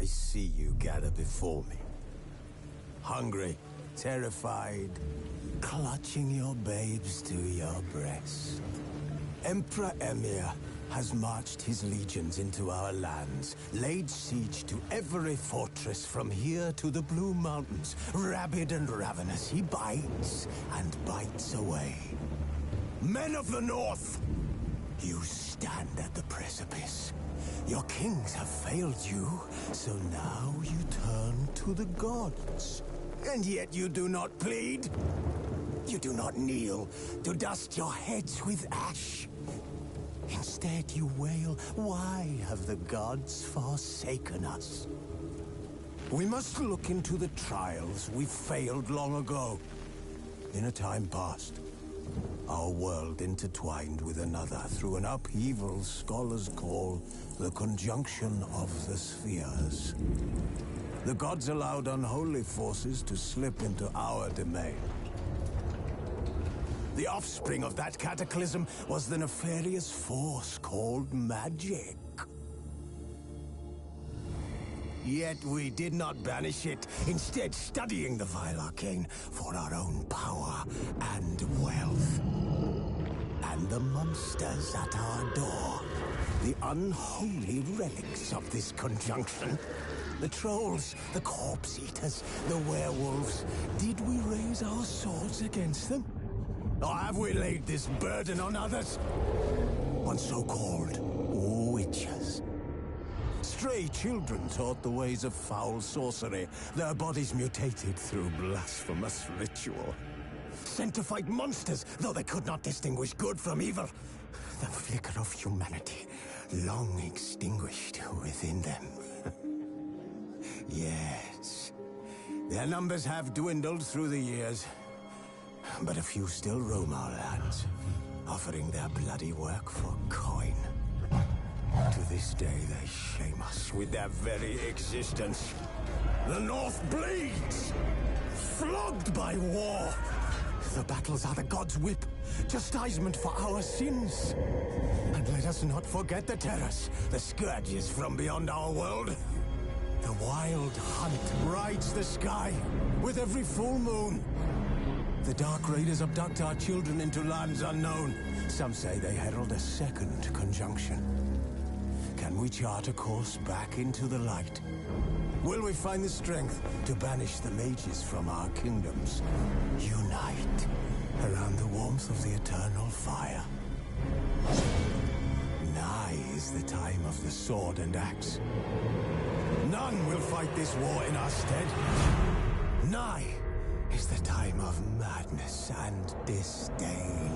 I see you gather before me. Hungry, terrified, clutching your babes to your breast. Emperor Emhyr has marched his legions into our lands, laid siege to every fortress from here to the Blue Mountains. Rabid and ravenous, he bites and bites away. Men of the North, you stand at the precipice. Your kings have failed you, so now you turn to the gods. And yet you do not plead. You do not kneel to dust your heads with ash. Instead you wail, why have the gods forsaken us? We must look into the trials we failed long ago. In a time past, our world intertwined with another through an upheaval scholars call the conjunction of the spheres. The gods allowed unholy forces to slip into our domain. The offspring of that cataclysm was the nefarious force called magic. Yet we did not banish it, instead studying the vile arcane for our own power and wealth. And the monsters at our door, the unholy relics of this conjunction. The trolls, the corpse eaters, the werewolves. Did we raise our swords against them? Or have we laid this burden on others? On so-called witches. Stray children taught the ways of foul sorcery, their bodies mutated through blasphemous ritual. Sent to fight monsters, though they could not distinguish good from evil. The flicker of humanity, long extinguished within them. Yes, their numbers have dwindled through the years. But a few still roam our lands, offering their bloody work for coin. To this day, they shame us with their very existence. The North bleeds, flogged by war. The battles are the gods' whip, chastisement for our sins. And let us not forget the terrors, the scourges from beyond our world. The wild hunt rides the sky with every full moon. The Dark Raiders abduct our children into lands unknown. Some say they herald a second conjunction. Can we chart a course back into the light? Will we find the strength to banish the mages from our kingdoms? Unite around the warmth of the eternal fire. Nigh is the time of the sword and axe. None will fight this war in our stead. Nigh is the time of madness and disdain.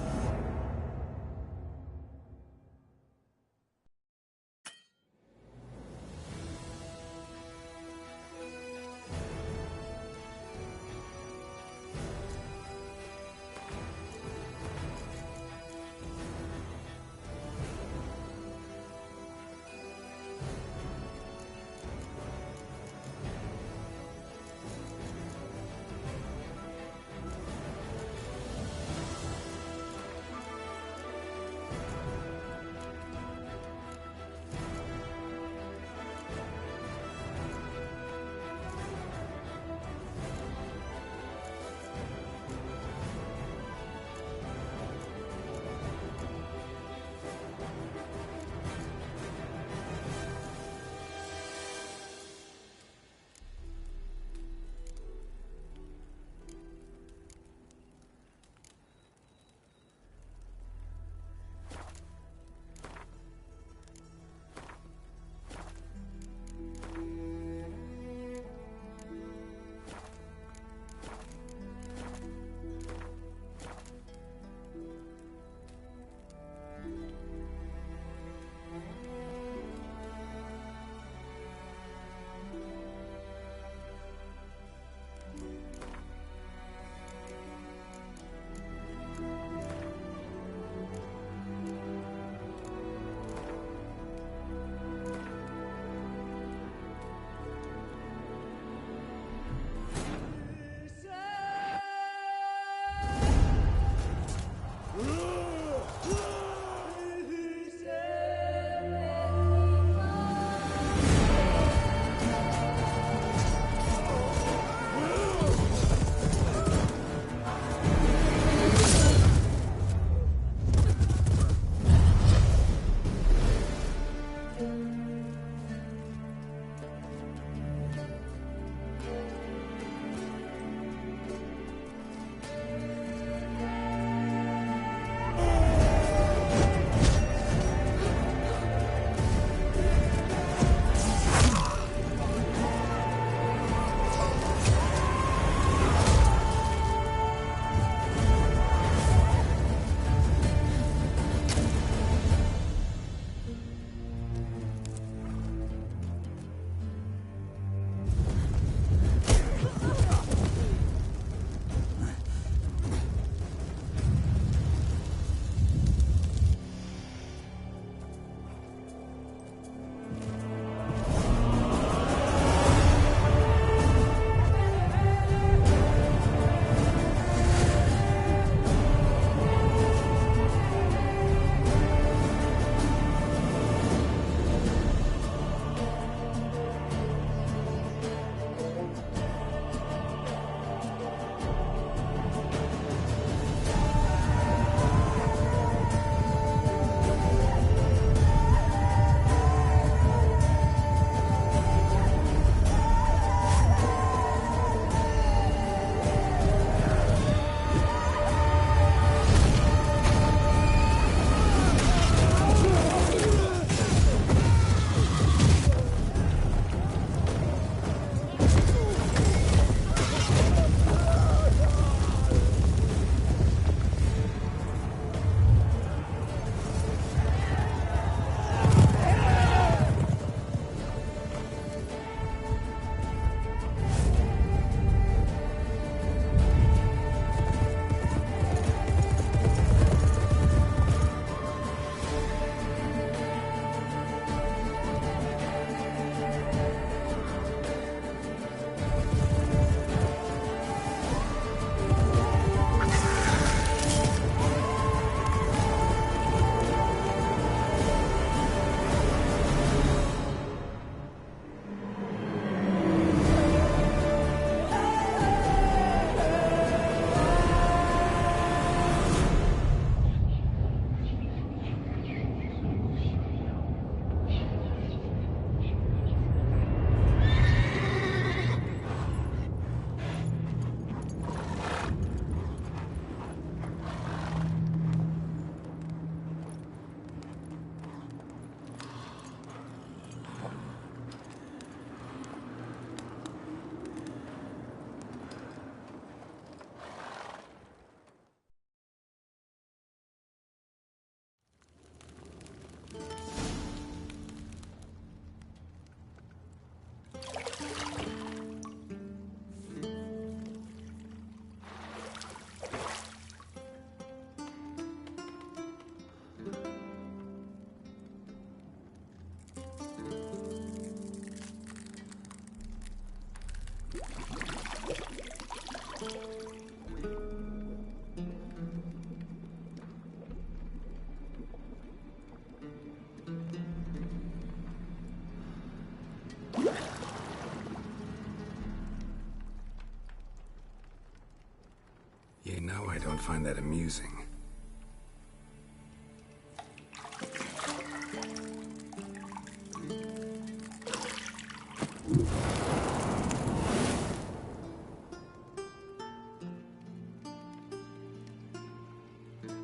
You know I don't find that amusing.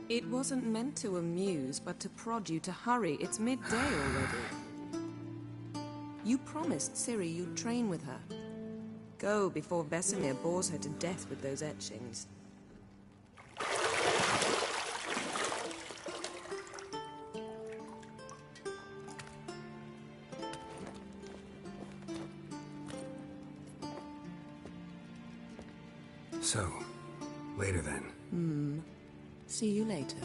It wasn't meant to amuse, but to prod you to hurry. It's midday already. You promised Ciri you'd train with her. Go before Vesemir bores her to death with those etchings. So, later then. See you later.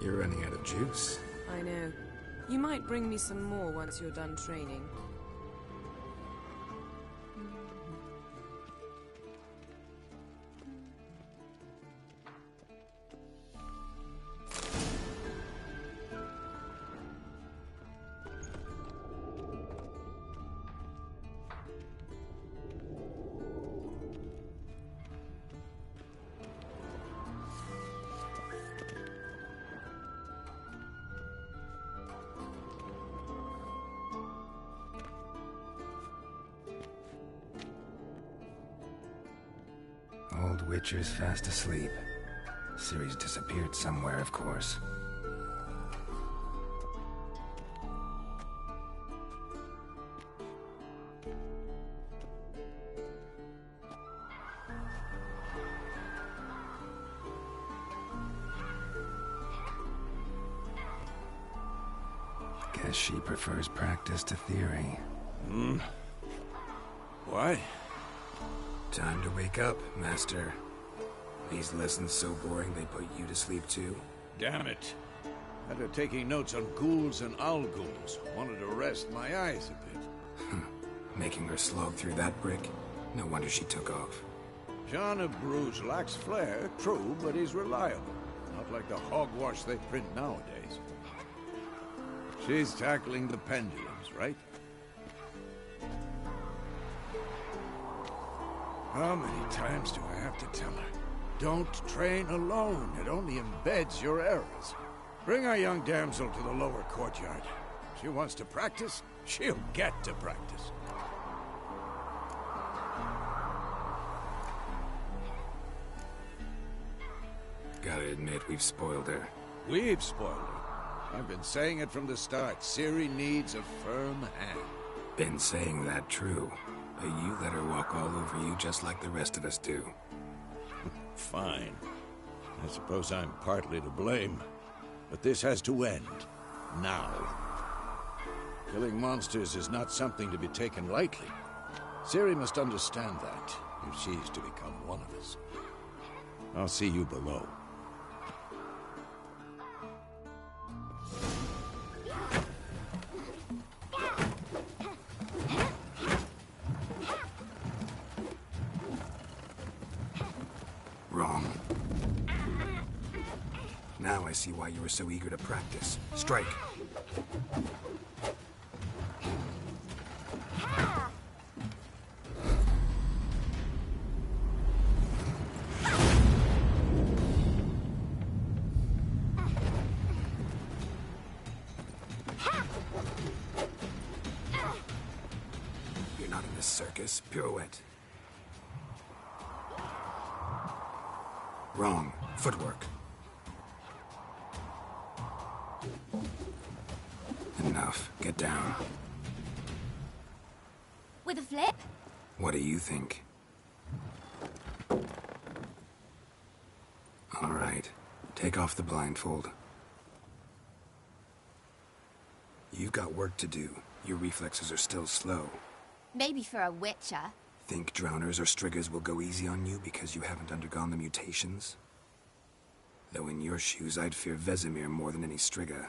You're running out of juice. I know. You might bring me some more once you're done training. Old Witcher's fast asleep. Ciri's disappeared somewhere, of course. Guess she prefers practice to theory. Why? Time to wake up, Master. These lessons so boring they put you to sleep too? Damn it. After taking notes on ghouls and Al-ghouls, wanted to rest my eyes a bit. Making her slog through that brick? No wonder she took off. John of Bruges lacks flair, true, but he's reliable. Not like the hogwash they print nowadays. She's tackling the pendulums, right? How many times do I have to tell her? Don't train alone. It only embeds your errors. Bring our young damsel to the lower courtyard. She wants to practice, she'll get to practice. Gotta admit, we've spoiled her. We've spoiled her. I've been saying it from the start. Ciri needs a firm hand. Been saying that true, but you let her walk all over you just like the rest of us do. Fine. I suppose I'm partly to blame. But this has to end. Now. Killing monsters is not something to be taken lightly. Ciri must understand that, if she's to become one of us. I'll see you below. Now I see why you were so eager to practice. Strike. You're not in this circus. Pirouette. Wrong. Footwork. Enough. Get down. With a flip? What do you think? All right. Take off the blindfold. You've got work to do. Your reflexes are still slow. Maybe for a witcher. Think drowners or striggers will go easy on you because you haven't undergone the mutations? Though in your shoes, I'd fear Vesemir more than any strigger.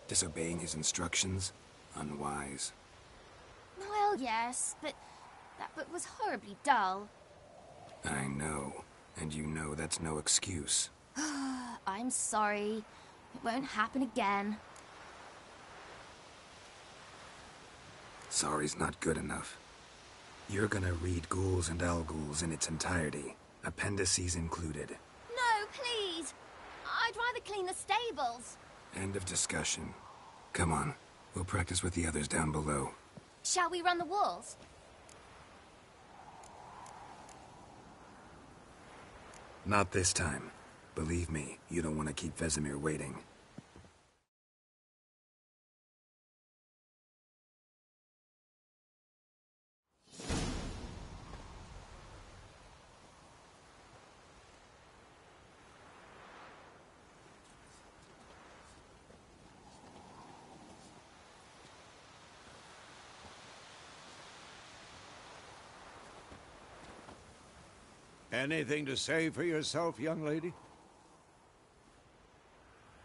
Disobeying his instructions? Unwise. Well, yes, but that book was horribly dull. I know. And you know that's no excuse. I'm sorry. It won't happen again. Sorry's not good enough. You're gonna read Ghouls and Al-Ghouls in its entirety, appendices included. No, please! I'd rather clean the stables. End of discussion. Come on, we'll practice with the others down below. Shall we run the walls? Not this time. Believe me, you don't want to keep Vesemir waiting. Anything to say for yourself, young lady?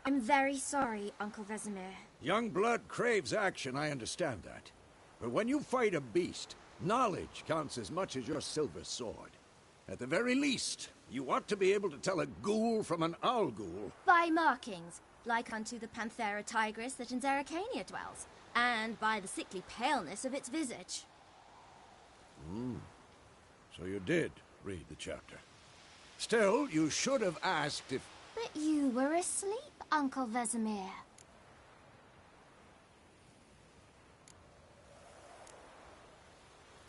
I'm very sorry, Uncle Vesemir. Young blood craves action, I understand that. But when you fight a beast, knowledge counts as much as your silver sword. At the very least, you ought to be able to tell a ghoul from an owl-ghoul. By markings, like unto the Panthera tigris that in Zerrikania dwells, and by the sickly paleness of its visage. So you did read the chapter. Still, you should have asked if... But you were asleep, Uncle Vesemir.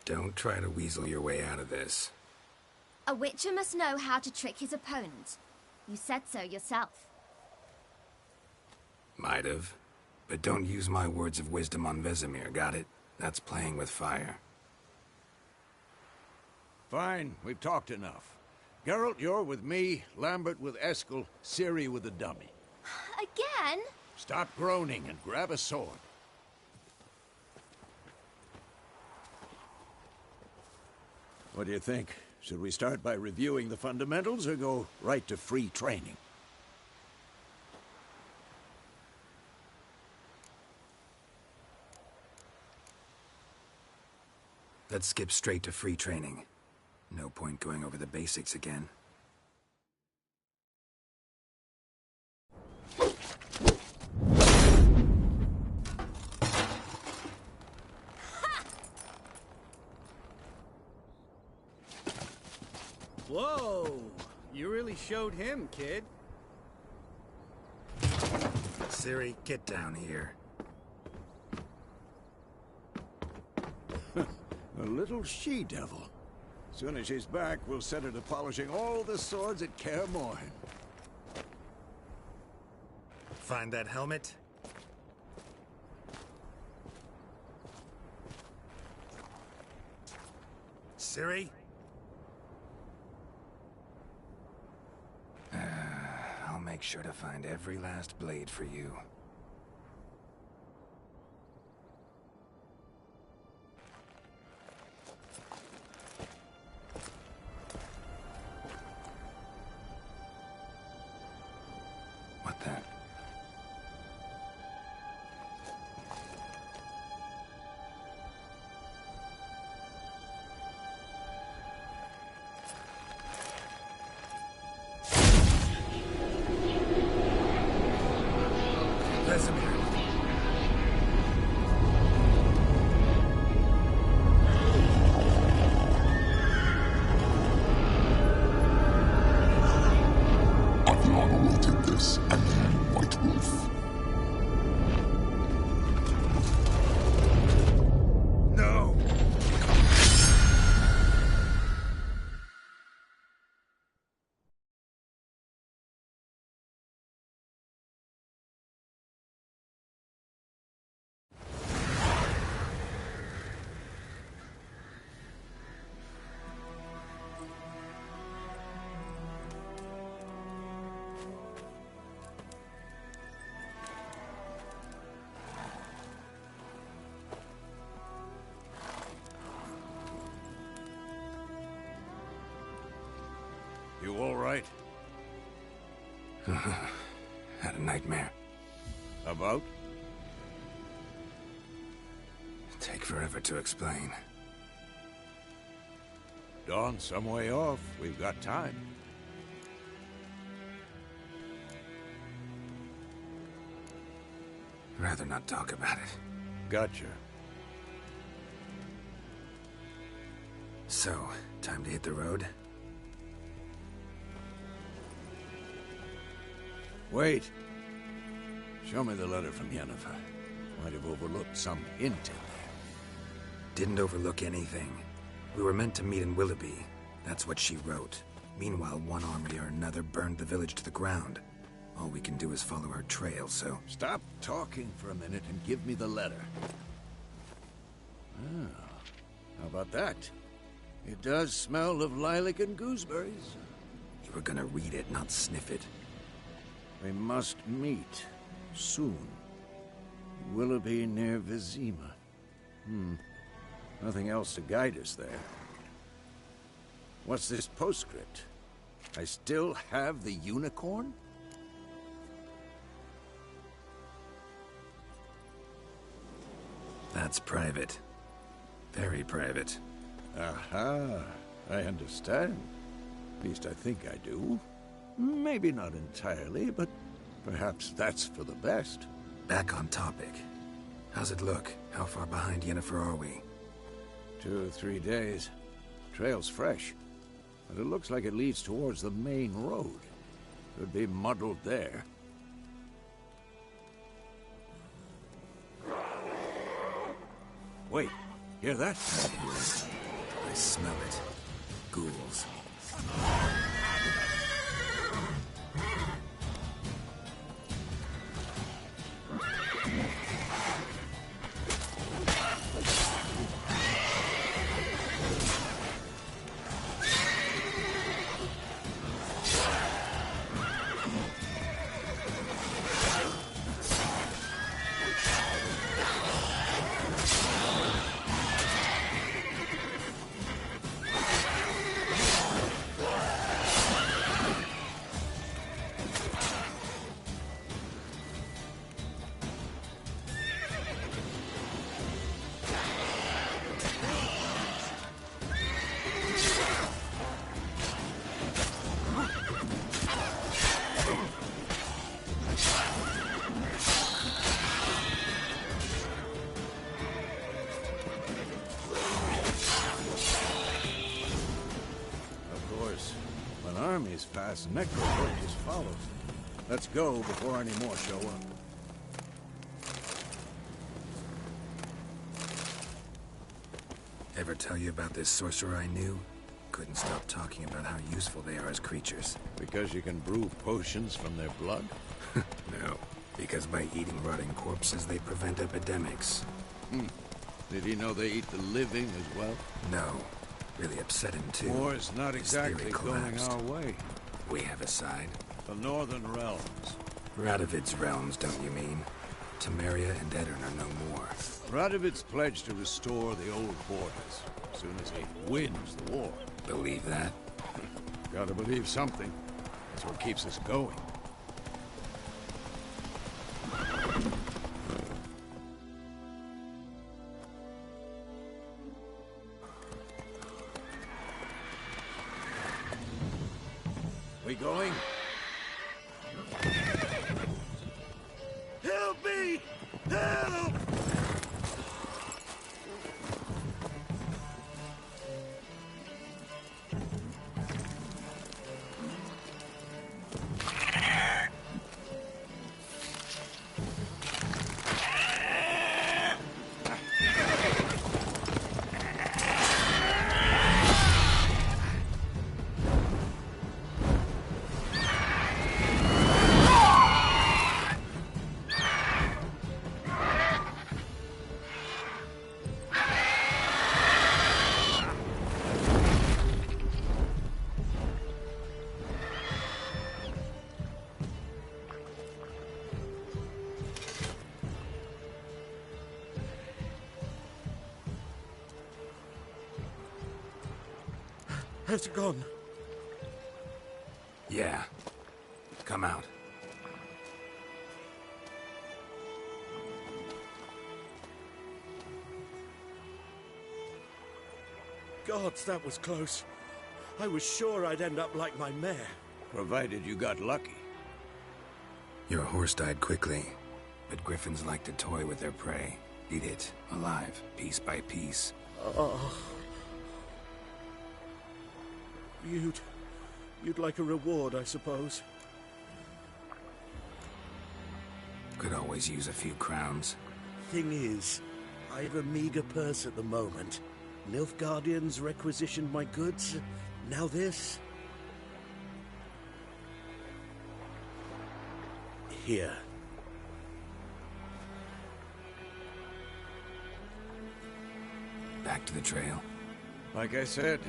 Don't try to weasel your way out of this. A witcher must know how to trick his opponent. You said so yourself. Might have. But don't use my words of wisdom on Vesemir, got it? That's playing with fire. Fine, we've talked enough. Geralt, you're with me, Lambert with Eskel, Ciri with the dummy. Again? Stop groaning and grab a sword. What do you think? Should we start by reviewing the fundamentals or go right to free training? Let's skip straight to free training. No point going over the basics again. Whoa! You really showed him, kid. Ciri, get down here. A little she-devil. Soon as she's back, we'll set her to polishing all the swords at Kaer Morhen. Find that helmet? Ciri? I'll make sure to find every last blade for you. What the? Vesemir. Aviana will take this, and you, White Wolf. No! You all right? Had a nightmare. About? Take forever to explain. Dawn's some way off. We've got time. Rather not talk about it. Gotcha. So, time to hit the road? Wait. Show me the letter from Yennefer. Might have overlooked some hint in there. Didn't overlook anything. We were meant to meet in Willoughby. That's what she wrote. Meanwhile, one army or another burned the village to the ground. All we can do is follow her trail, so... Stop talking for a minute and give me the letter. Ah, how about that? It does smell of lilac and gooseberries. You were gonna read it, not sniff it. We must meet. Soon. Willoughby near Vizima. Nothing else to guide us there. What's this postscript? I still have the unicorn? That's private. Very private. Aha, I understand. At least I think I do. Maybe not entirely, but perhaps that's for the best. Back on topic. How's it look? How far behind Yennefer are we? 2 or 3 days. Trail's fresh, but it looks like it leads towards the main road. Could be muddled there. Wait, hear that? I hear it. I smell it. Ghouls. Armies pass, necrophage follows. Let's go before any more show up. Ever tell you about this sorcerer I knew? Couldn't stop talking about how useful they are as creatures. Because you can brew potions from their blood? No, because by eating rotting corpses, they prevent epidemics. Did he know they eat the living as well? No. Really upset him, too. War's not His theory exactly going collapsed. our way. We have a side. The Northern Realms. Radovid's realms, don't you mean? Temeria and Edirn are no more. Radovid's pledged to restore the old borders as soon as he wins the war. Believe that? Gotta believe something. That's what keeps us going. We going? Help me! me! Help! Has it gone? Yeah. Come out. Gods, that was close. I was sure I'd end up like my mare. Provided you got lucky. Your horse died quickly, but griffins like to toy with their prey. Eat it, alive, piece by piece. Oh. You'd like a reward, I suppose. Could always use a few crowns. Thing is, I've a meager purse at the moment. Nilfgaardians requisitioned my goods. Now this. Here. Back to the trail. Like I said,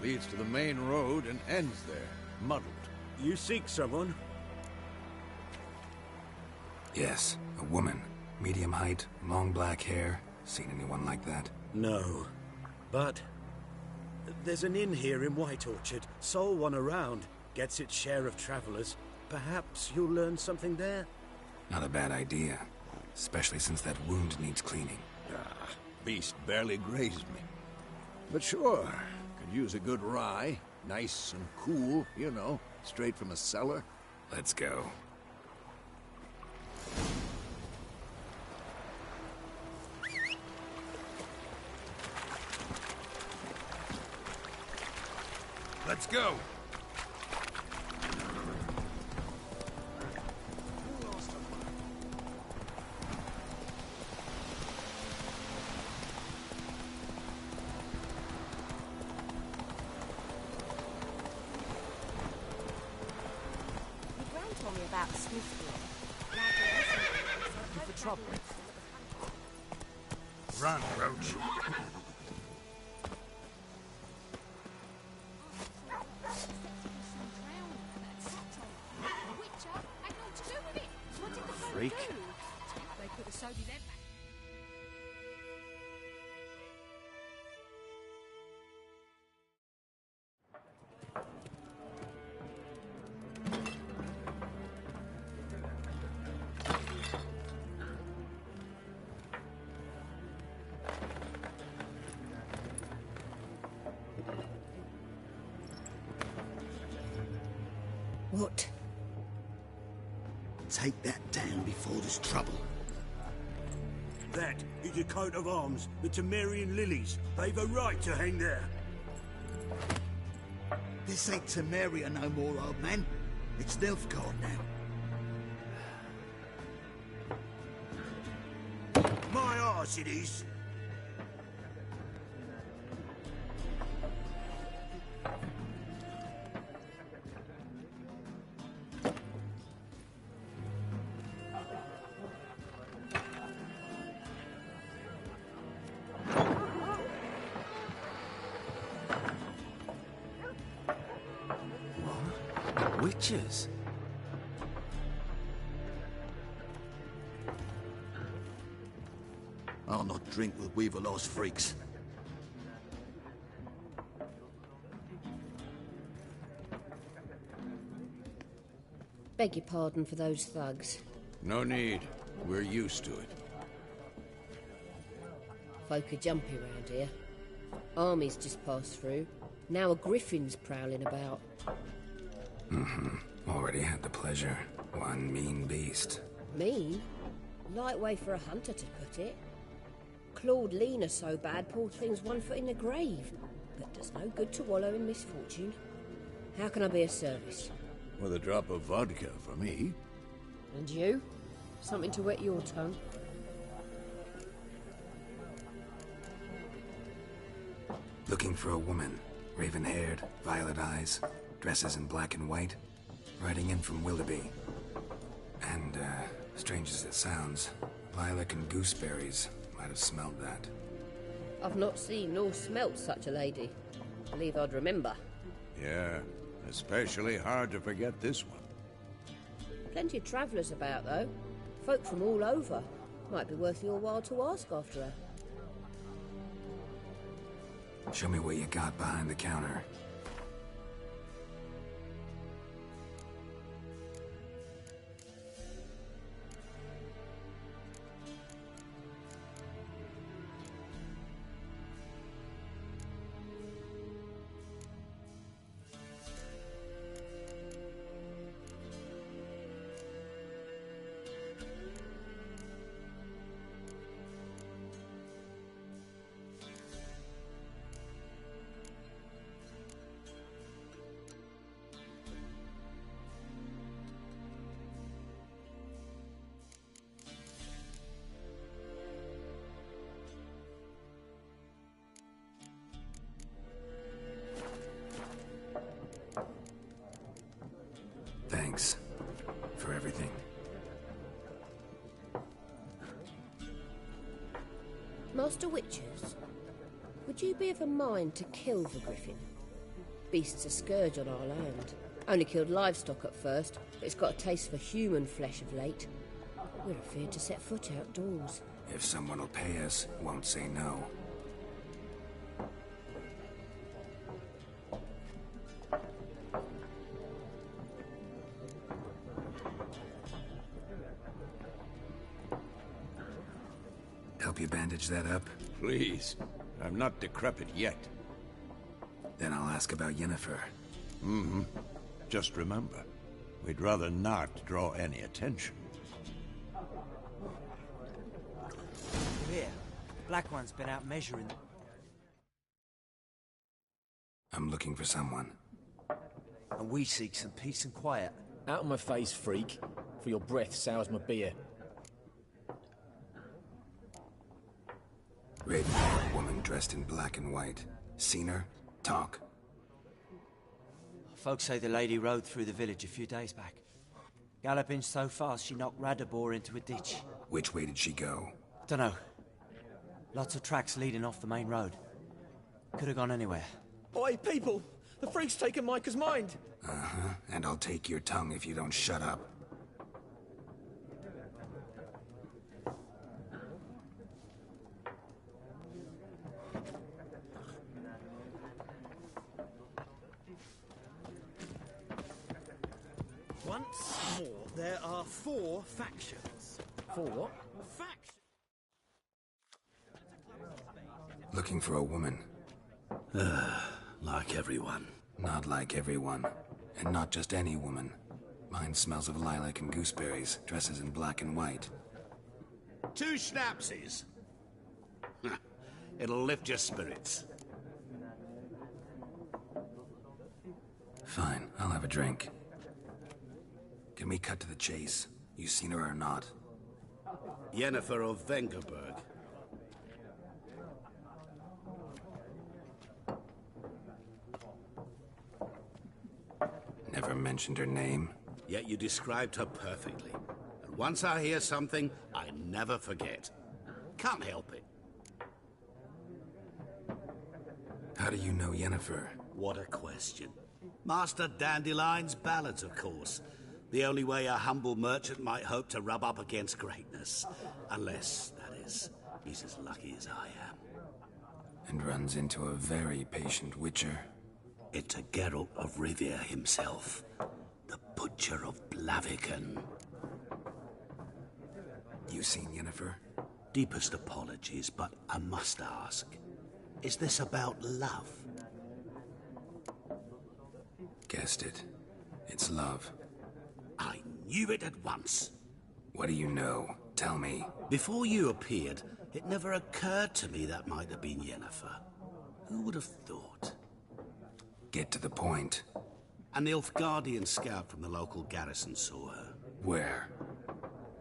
leads to the main road and ends there, muddled. You seek someone? Yes, a woman. Medium height, long black hair. Seen anyone like that? No. But there's an inn here in White Orchard. Sole one around. Gets its share of travelers. Perhaps you'll learn something there? Not a bad idea. Especially since that wound needs cleaning. Beast barely grazed me. But sure, could use a good rye. Nice and cool, you know, straight from a cellar. Let's go. Let's go! Run, Roach. Freak. They could have sold you them back. What? Take that down before there's trouble. That is a coat of arms, the Temerian lilies. They've a right to hang there. This ain't Temeria no more, old man. It's Nilfgaard now. My arse it is. Witches? I'll not drink with Weaverlost freaks. Beg your pardon for those thugs. No need. We're used to it. Folk are jumpy round here. Armies just passed through. Now a griffin's prowling about. Already had the pleasure. One mean beast. Mean? Light way for a hunter to put it. Clawed Lena so bad, poor thing's 1 foot in the grave. But does no good to wallow in misfortune. How can I be of service? With a drop of vodka for me. And you? Something to wet your tongue? Looking for a woman. Raven-haired, violet eyes, dresses in black and white. Riding in from Willoughby. And, strange as it sounds, lilac and gooseberries might have smelled that. I've not seen nor smelt such a lady. Believe I'd remember. Yeah, especially hard to forget this one. Plenty of travellers about, though. Folk from all over. Might be worth your while to ask after her. Show me what you got behind the counter. Thanks for everything. Master Witchers, would you be of a mind to kill the griffin? Beast's a scourge on our land. Only killed livestock at first, but it's got a taste for human flesh of late. We're afeard to set foot outdoors. If someone will pay us, won't say no. Help you bandage that up? Please. I'm not decrepit yet. Then I'll ask about Yennefer. Mm-hmm. Just remember, we'd rather not draw any attention. Here, Black One's been out measuring. I'm looking for someone. And we seek some peace and quiet. Out of my face, freak. For your breath sours my beer. Raven-haired woman dressed in black and white. Seen her? Talk. Folks say the lady rode through the village a few days back. Galloping so fast she knocked Radabor into a ditch. Which way did she go? Dunno. Lots of tracks leading off the main road. Could have gone anywhere. Oi, people! The freak's taken Micah's mind! Uh-huh. And I'll take your tongue if you don't shut up. Once more, there are 4 factions. 4 what? Looking for a woman. Like everyone. Not like everyone. And not just any woman. Mine smells of lilac and gooseberries, dresses in black and white. 2 schnapsies. It'll lift your spirits. Fine, I'll have a drink. Can we cut to the chase? You seen her or not? Yennefer of Vengerberg. Never mentioned her name. Yet you described her perfectly. And once I hear something, I never forget. Can't help it. How do you know Yennefer? What a question. Master Dandelion's ballads, of course. The only way a humble merchant might hope to rub up against greatness. Unless, that is, he's as lucky as I am. And runs into a very patient witcher. It's a Geralt of Rivia himself. The Butcher of Blaviken. You seen Yennefer? Deepest apologies, but I must ask. Is this about love? Guessed it. It's love. I knew it at once. What do you know? Tell me. Before you appeared, it never occurred to me that might have been Yennefer. Who would have thought? Get to the point. An Nilfgaardian scout from the local garrison saw her. Where?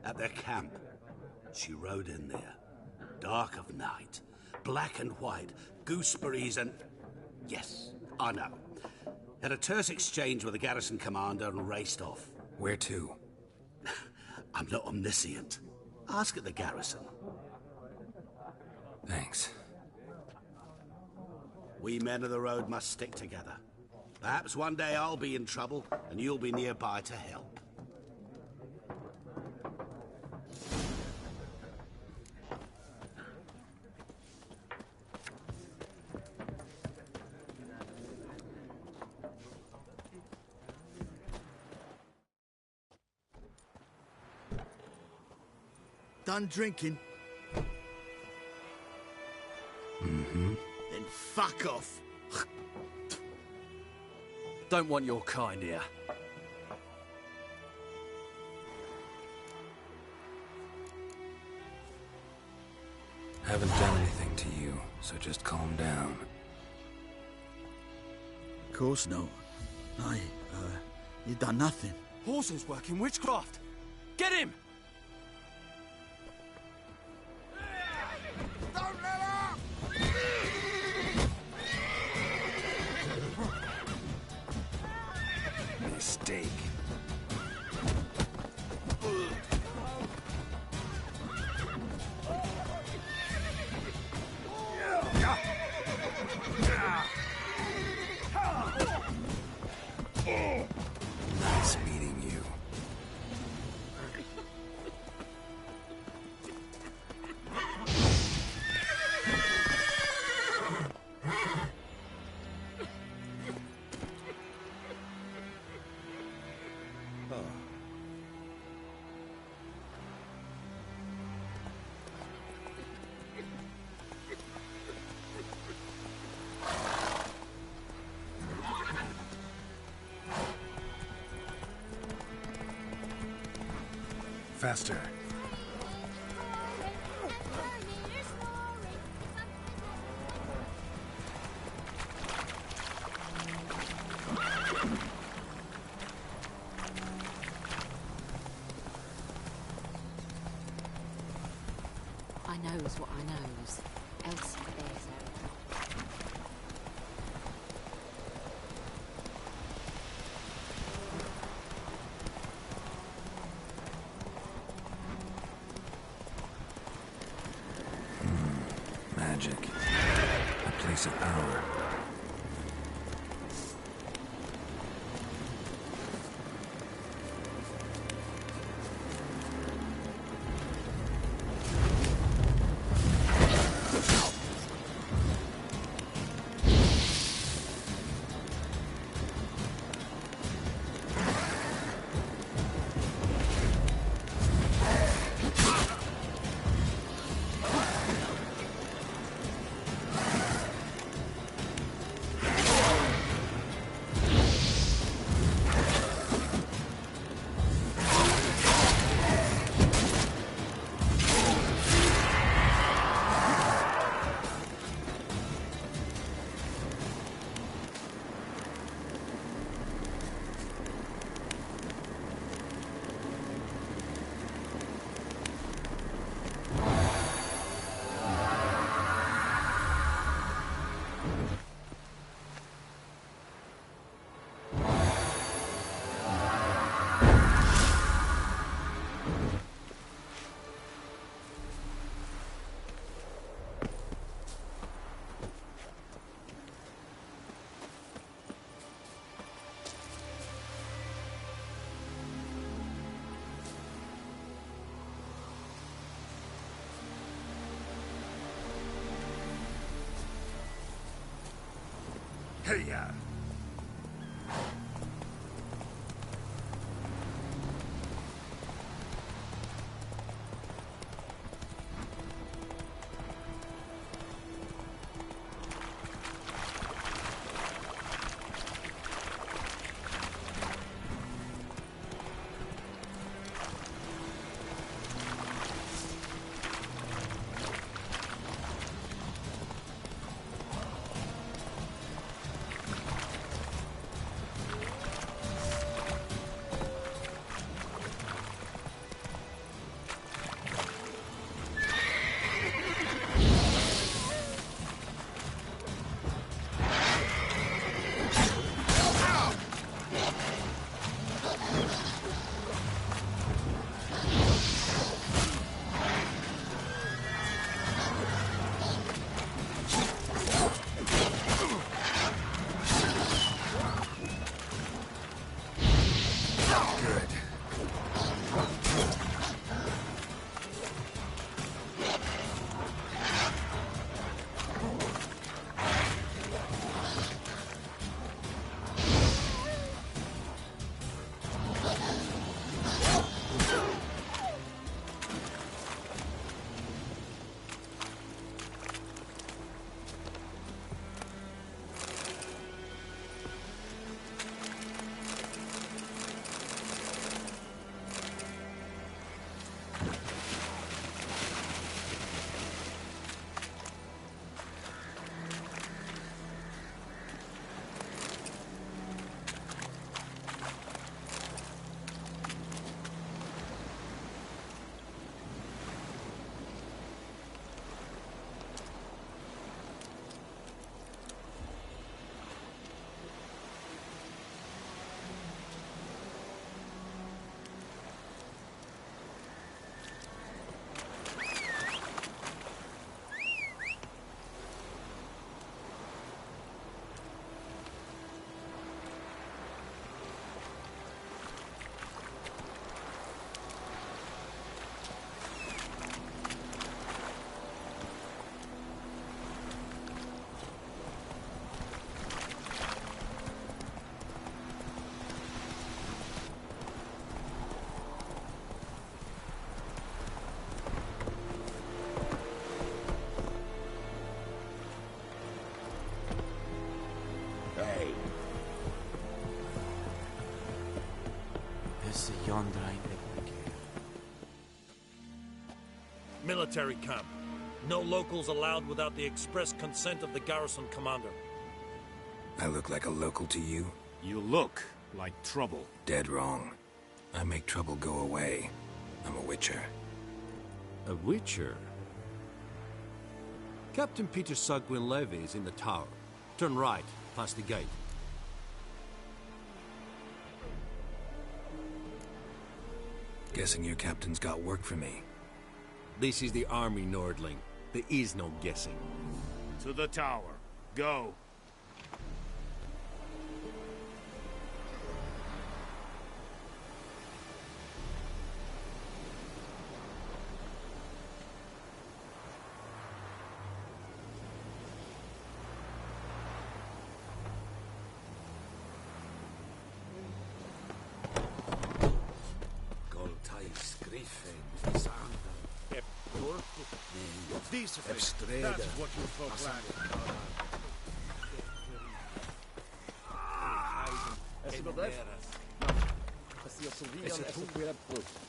At their camp. She rode in there. Dark of night. Black and white. Gooseberries and... Yes, I know. Had a terse exchange with the garrison commander and raced off. Where to? I'm not omniscient. Ask at the garrison. Thanks. We men of the road must stick together. Perhaps one day I'll be in trouble, and you'll be nearby to help. Done drinking? Mm-hmm. Then fuck off. Don't want your kind here. Haven't done anything to you, so just calm down. Of course no. You done nothing. Horses working witchcraft. Get him! Don't let up! Mistake. Nice meeting you. Faster. I knows what I knows. Else there's Erica. Magic. A place of power. Hey-ya! So yonder ain't it. Military camp. No locals allowed without the express consent of the garrison commander. I look like a local to you? You look like trouble. Dead wrong. I make trouble go away. I'm a witcher. A witcher? Captain Peter Sugwin Levy is in the tower. Turn right, past the gate. Guessing your captain's got work for me. This is the army, Nordling. There is no guessing. To the tower. Go. That's what you folk like.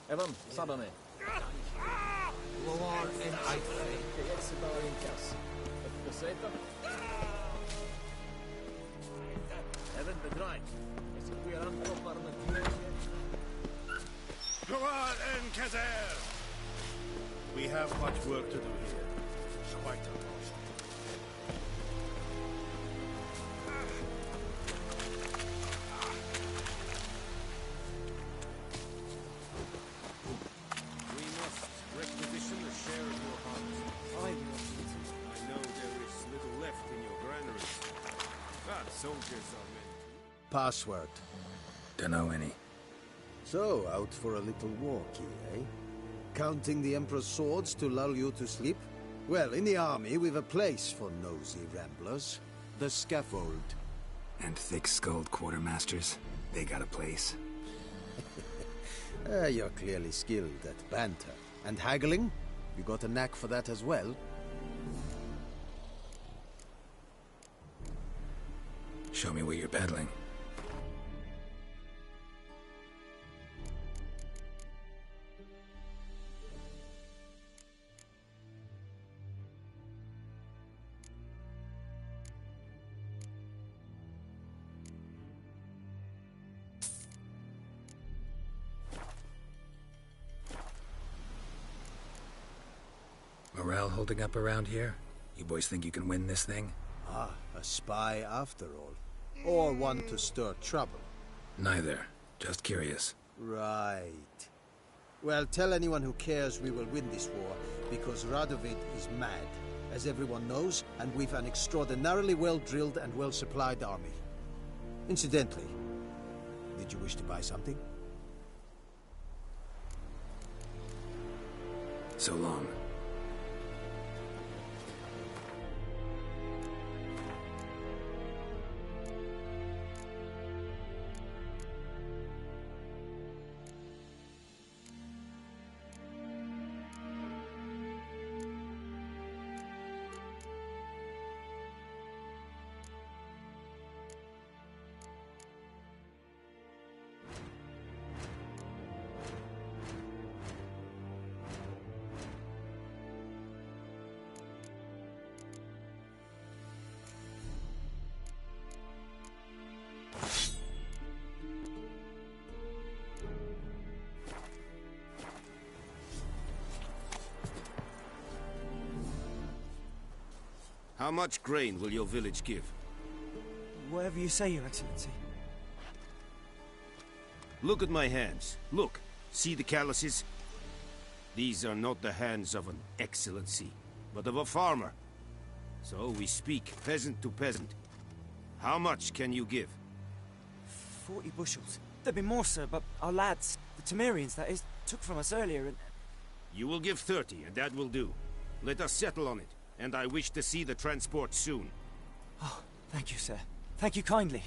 Evan, sadane. War en uitvee. Evan bedraaid. Is het weer aan op maar met Gloire en Kazer! We have much work to do here. Quite a lot. We must requisition a share of your harvest. I know there is little left in your granaries, but soldiers are meant to. Password. Dunno any. So, out for a little walkie, eh? Counting the Emperor's swords to lull you to sleep? Well, in the army, we've a place for nosy ramblers. The scaffold. And thick-skulled quartermasters? They got a place. You're clearly skilled at banter. And haggling? You got a knack for that as well? Show me what you're peddling. Morale holding up around here? You boys think you can win this thing? Ah, a spy after all. Or one to stir trouble. Neither. Just curious. Right. Well, tell anyone who cares we will win this war, because Radovid is mad, as everyone knows, and we've an extraordinarily well-drilled and well-supplied army. Incidentally, did you wish to buy something? So long. How much grain will your village give? Whatever you say, Your Excellency. Look at my hands. Look. See the calluses? These are not the hands of an excellency, but of a farmer. So we speak peasant to peasant. How much can you give? 40 bushels. There'd be more, sir, but our lads, the Temerians, that is, took from us earlier and... You will give 30, and that will do. Let us settle on it, and I wish to see the transport soon. Oh, thank you, sir. Thank you kindly.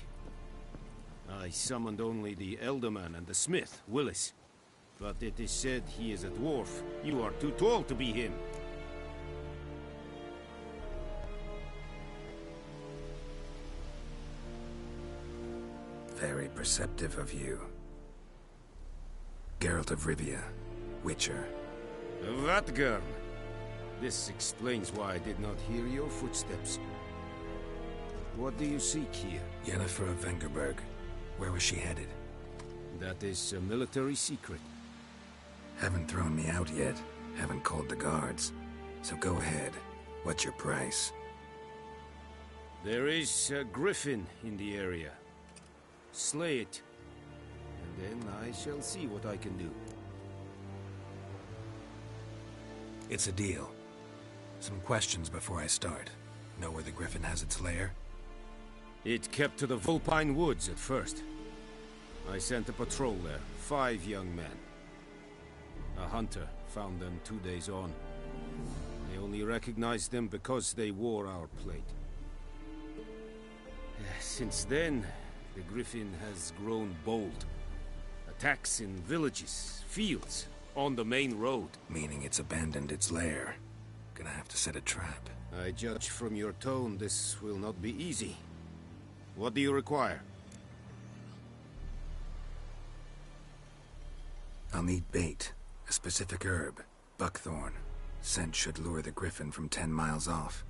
I summoned only the Elderman and the smith, Willis. But it is said he is a dwarf. You are too tall to be him. Very perceptive of you. Geralt of Rivia, Witcher. Vatt'ghern! This explains why I did not hear your footsteps. What do you seek here? Yennefer of Vengerberg. Where was she headed? That is a military secret. Haven't thrown me out yet. Haven't called the guards. So go ahead. What's your price? There is a griffin in the area. Slay it. And then I shall see what I can do. It's a deal. Some questions before I start. Know where the griffin has its lair? It kept to the Vulpine Woods at first. I sent a patrol there, 5 young men. A hunter found them 2 days on. I only recognized them because they wore our plate. Since then, the griffin has grown bold. Attacks in villages, fields, on the main road. Meaning it's abandoned its lair. Gonna have to set a trap. I judge from your tone this will not be easy. What do you require? I'll need bait. A specific herb. Buckthorn. Scent should lure the griffin from 10 miles off.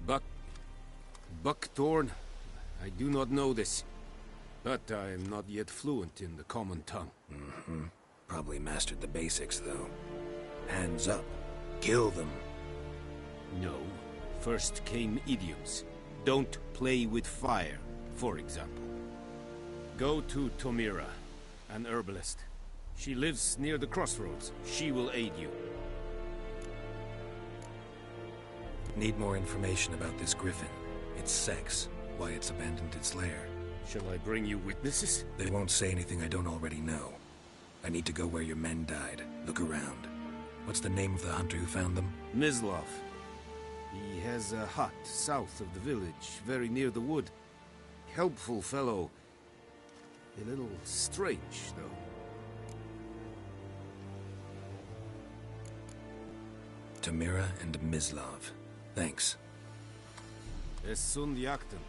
Buckthorn? I do not know this. But I am not yet fluent in the common tongue. Mm-hmm. Probably mastered the basics, though. Hands up. Kill them. No. First came idioms. Don't play with fire, for example. Go to Tomira, an herbalist. She lives near the crossroads. She will aid you. Need more information about this griffin. Its sex, why it's abandoned its lair. Shall I bring you witnesses? They won't say anything I don't already know. I need to go where your men died. Look around. What's the name of the hunter who found them? Mislav. He has a hut south of the village, very near the wood. Helpful fellow. A little strange, though. Tomira and Mislav. Thanks. Es sunt jakten.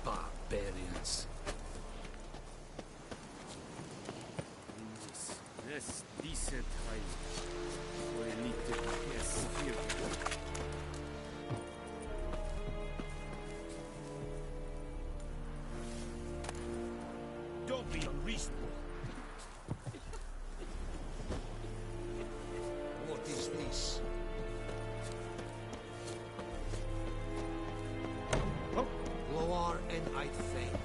Barbarians. Es diese Teil. Elite es wird. Don't be unreasonable. What is this? Loar and I'd fain.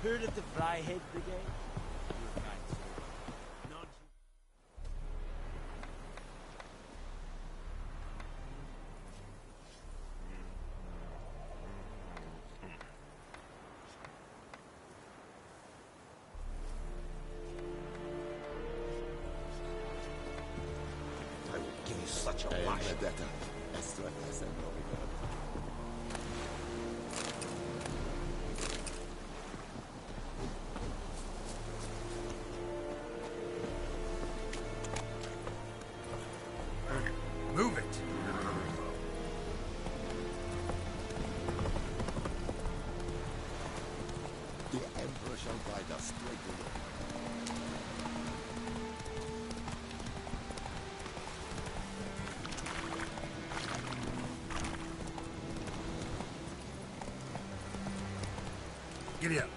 Heard of the Fryhead Brigade? such a wash. Move it! The Emperor shall guide us straightway. Giddy up.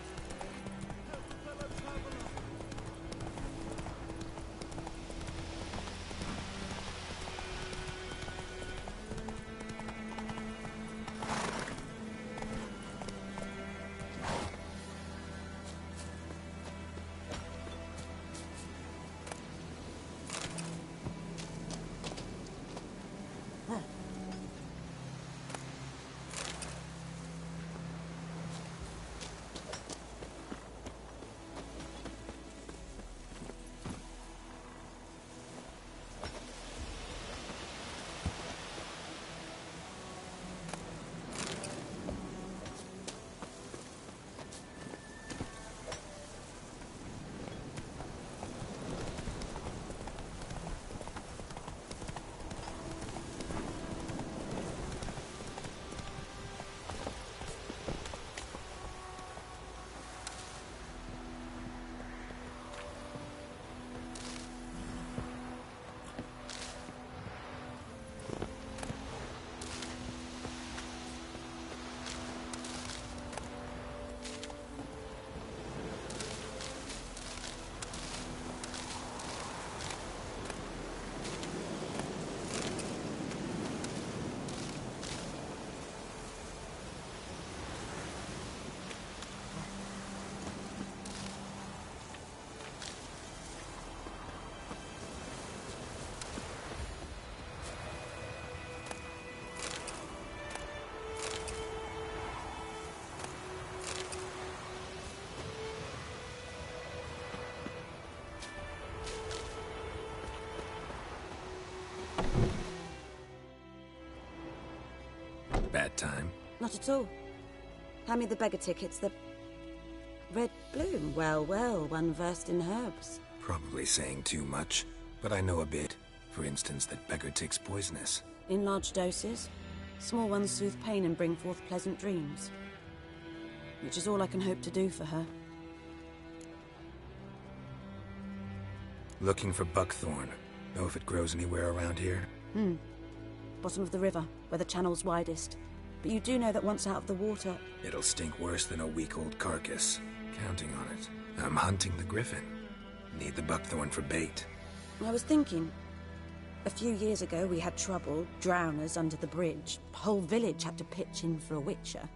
Bad time? Not at all. Hand me the beggar tickets, the... Red Bloom. Well, well, one versed in herbs. Probably saying too much, but I know a bit. For instance, that beggar tick's poisonous. In large doses. Small ones soothe pain and bring forth pleasant dreams. Which is all I can hope to do for her. Looking for buckthorn. Know if it grows anywhere around here? Bottom of the river, where the channel's widest. But you do know that once out of the water... It'll stink worse than a week-old carcass. Counting on it. I'm hunting the griffin. Need the buckthorn for bait. I was thinking... A few years ago we had trouble, drowners under the bridge. Whole village had to pitch in for a witcher.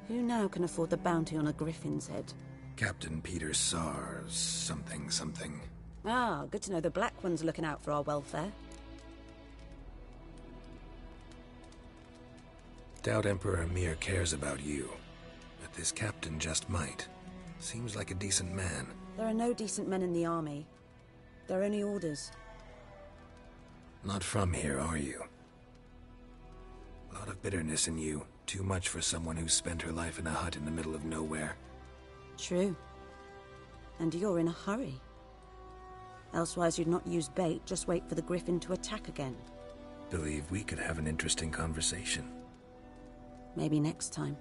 Who now can afford the bounty on a griffin's head? Captain Peter Sars, something. Ah, good to know the Black One's looking out for our welfare. Doubt Emperor Emhyr cares about you. But this captain just might. Seems like a decent man. There are no decent men in the army. There are only orders. Not from here, are you? A lot of bitterness in you. Too much for someone who's spent her life in a hut in the middle of nowhere. True. And you're in a hurry. Elsewise you'd not use bait, just wait for the griffin to attack again. Believe we could have an interesting conversation. Maybe next time.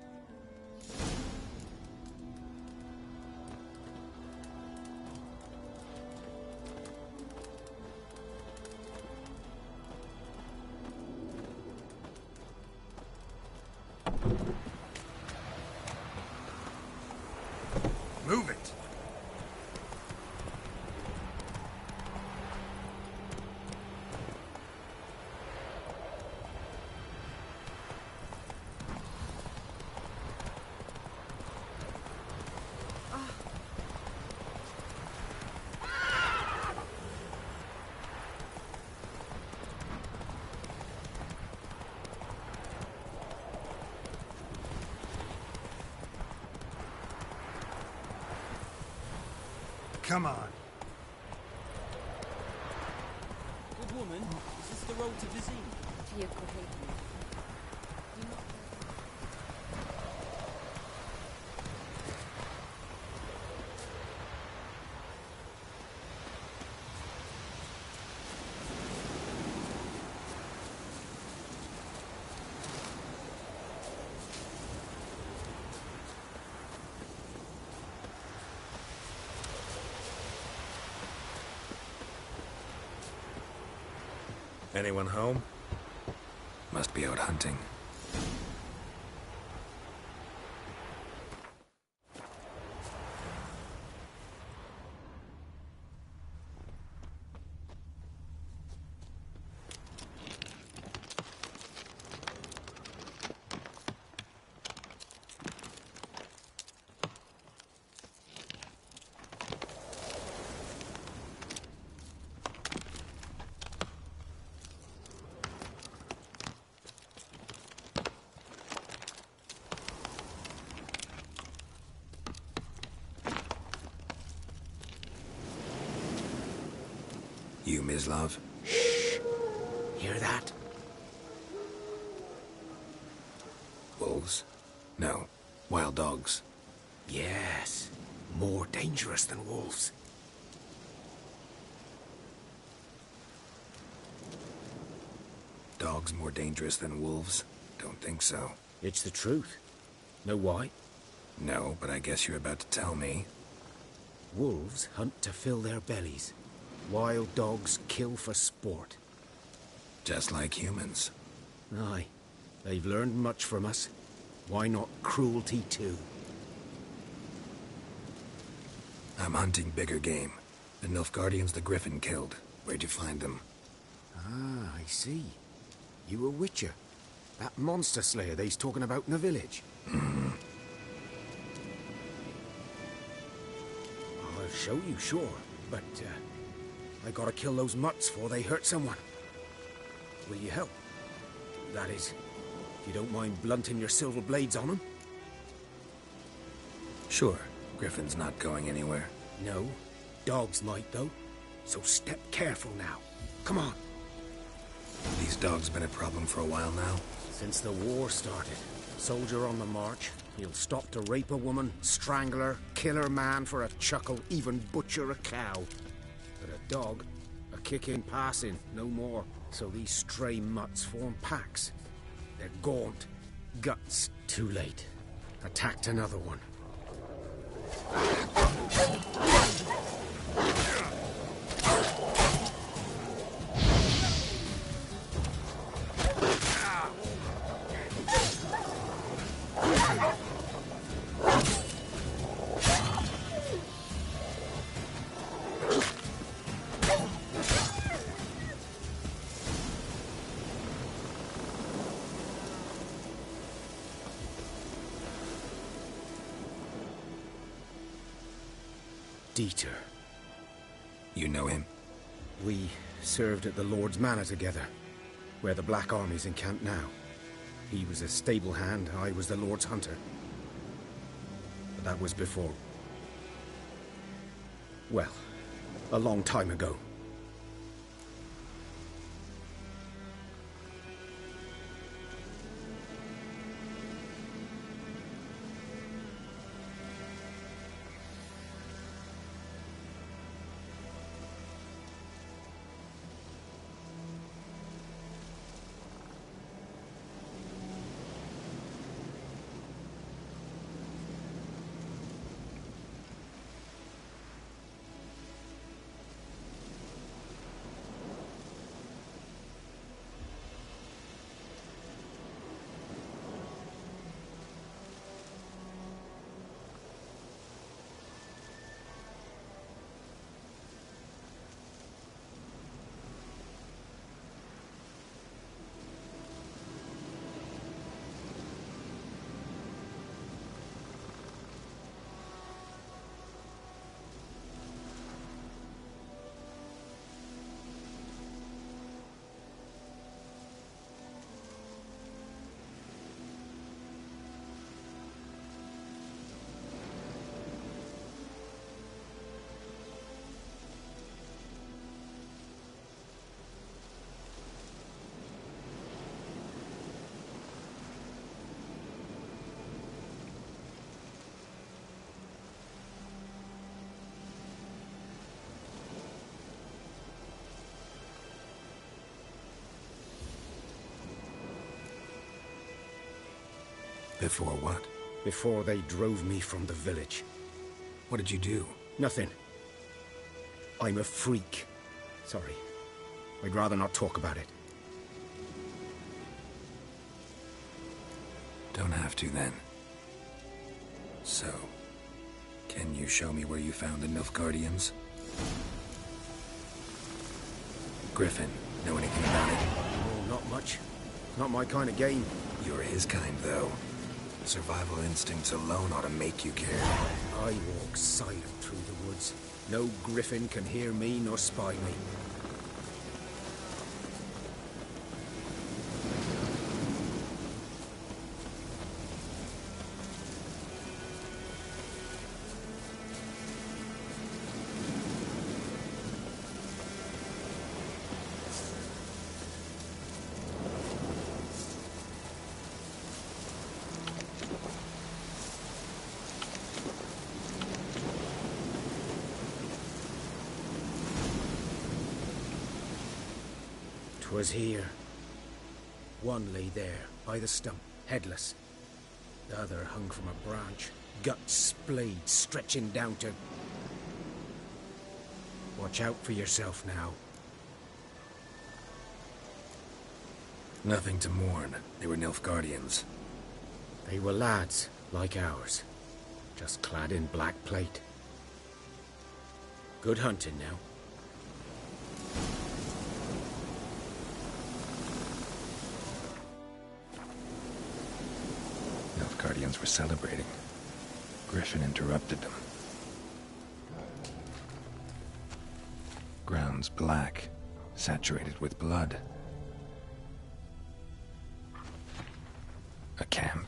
Move it! Come on. woman, is this the road to Vizima? Dio corregimi. Anyone home? Must be out hunting. You, Mislav? Shh! Hear that? Wolves? No. Wild dogs. Yes. More dangerous than wolves. Dogs more dangerous than wolves? Don't think so. It's the truth. Know why? No, but I guess you're about to tell me. Wolves hunt to fill their bellies. Wild dogs kill for sport. Just like humans. Aye. They've learned much from us. Why not cruelty too? I'm hunting bigger game. The Nilfgaardians the Griffin killed. Where'd you find them? Ah, I see. You a witcher. That monster slayer they's talking about in the village. I'll show you, sure. But, I gotta kill those mutts before they hurt someone. Will you help? That is, if you don't mind blunting your silver blades on them. Sure. Griffin's not going anywhere. No. Dogs might, though. So step careful now. Come on. These dogs been a problem for a while now? Since the war started. Soldier on the march. He'll stop to rape a woman, strangle her, kill her man for a chuckle, even butcher a cow. But a dog, a kick in passing, no more. So these stray mutts form packs. They're gaunt. Guts. Too late. Attacked another one. Dieter. You know him? We served at the Lord's Manor together, where the Black Army's encamped now. He was a stable hand, I was the Lord's hunter. But that was before... well, a long time ago. Before what? Before they drove me from the village. What did you do? Nothing. I'm a freak. Sorry. I'd rather not talk about it. Don't have to, then. So, can you show me where you found the Nilfgaardians? Griffin, know anything about it? Oh, not much. Not my kind of game. You're his kind, though. Survival instincts alone ought to make you care. I walk silent through the woods. No griffin can hear me nor spy me. Was here. One lay there, by the stump, headless. The other hung from a branch, guts splayed, stretching down to... Watch out for yourself now. Nothing to mourn. They were Nilfgaardians. They were lads, like ours. Just clad in black plate. Good hunting now. Nilfgaardians were celebrating. Griffin interrupted them. Ground's black, saturated with blood. A camp.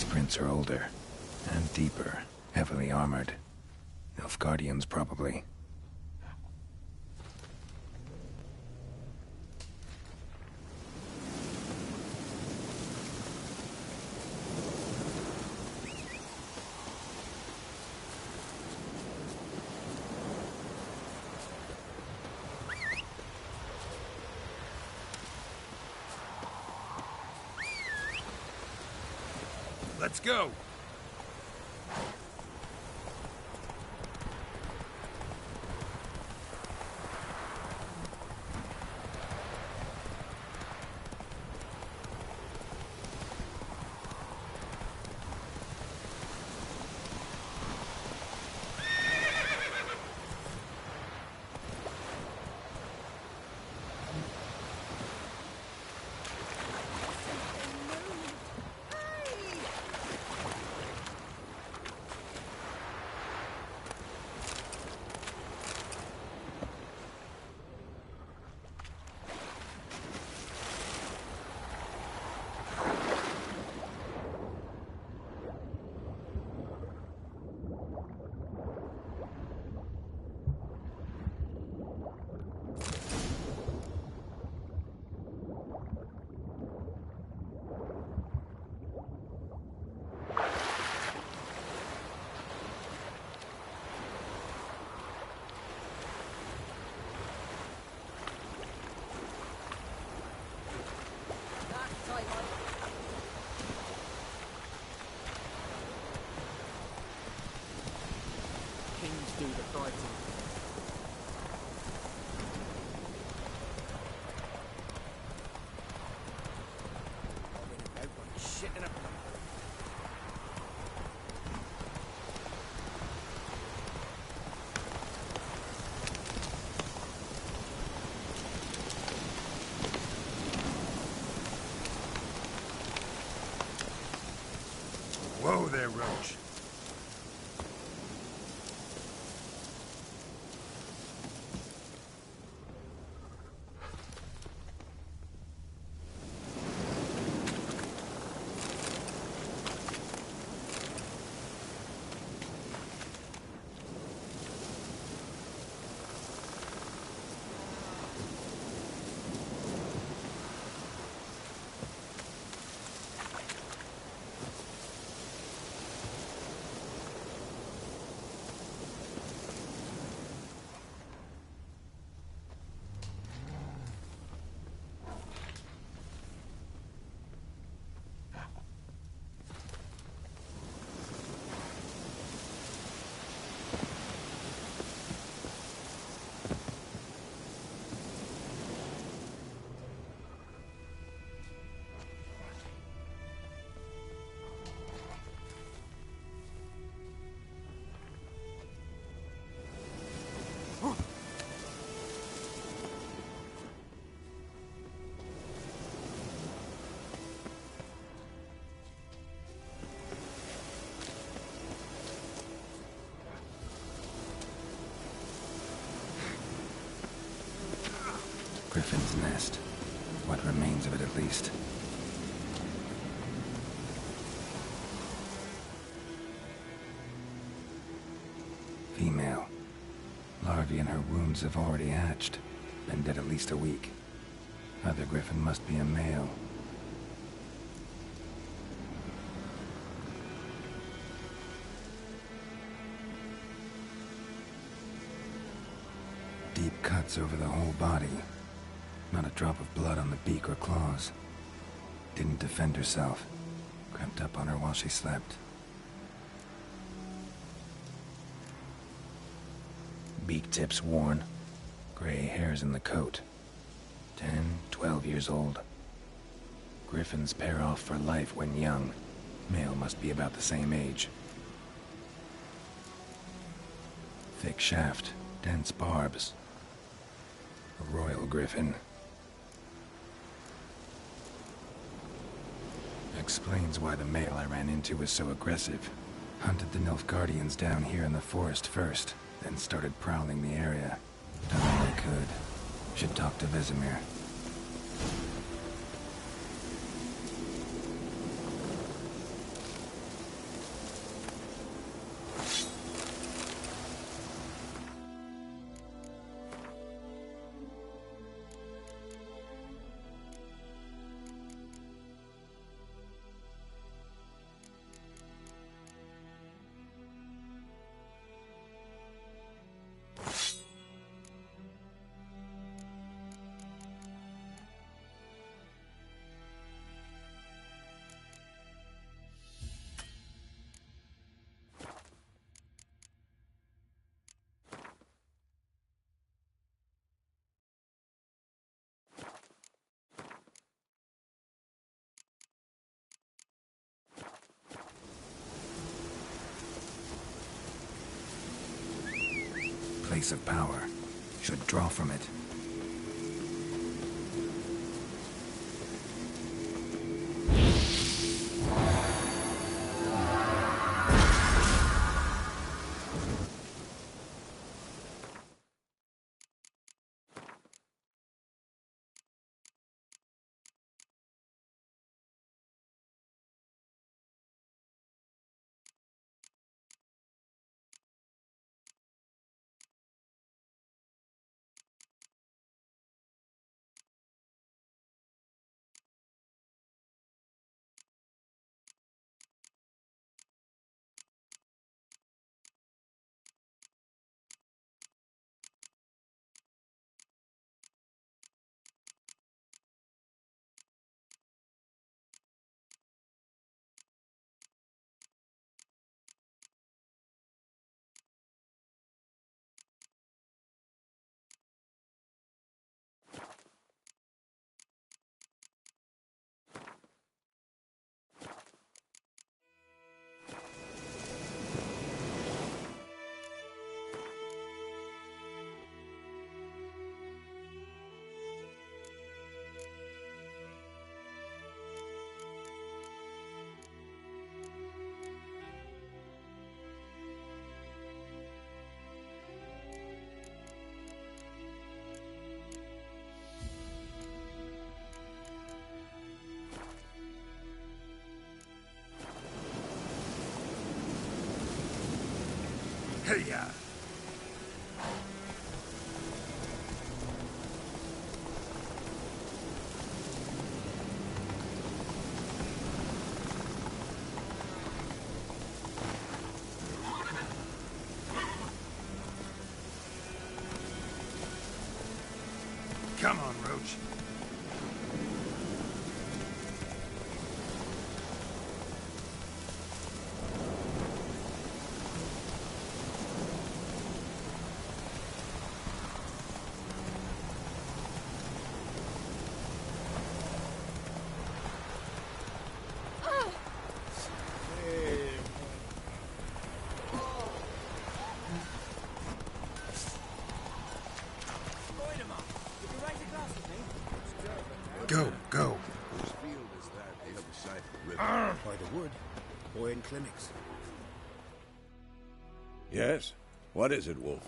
Prints are older, and deeper, heavily armored. Nilfgaardians, probably. Let's go! Do the fighting. Whoa there, Roach. Griffin's nest. What remains of it, at least. Female. Larvae in her wounds have already hatched. Been dead at least a week. Other griffin must be a male. Deep cuts over the whole body. Not a drop of blood on the beak or claws. Didn't defend herself. Crept up on her while she slept. Beak tips worn. Gray hairs in the coat. 10, 12 years old. Griffins pair off for life when young. Male must be about the same age. Thick shaft, dense barbs. A royal griffin. Explains why the male I ran into was so aggressive. Hunted the Nilfgaardians down here in the forest first, then started prowling the area. Done all I could. Should talk to Vesemir. Place of power. Should draw from it. Hey-ya! Come on, Roach. Go, go. By the wood, or in clinics. Yes? What is it, Wolf?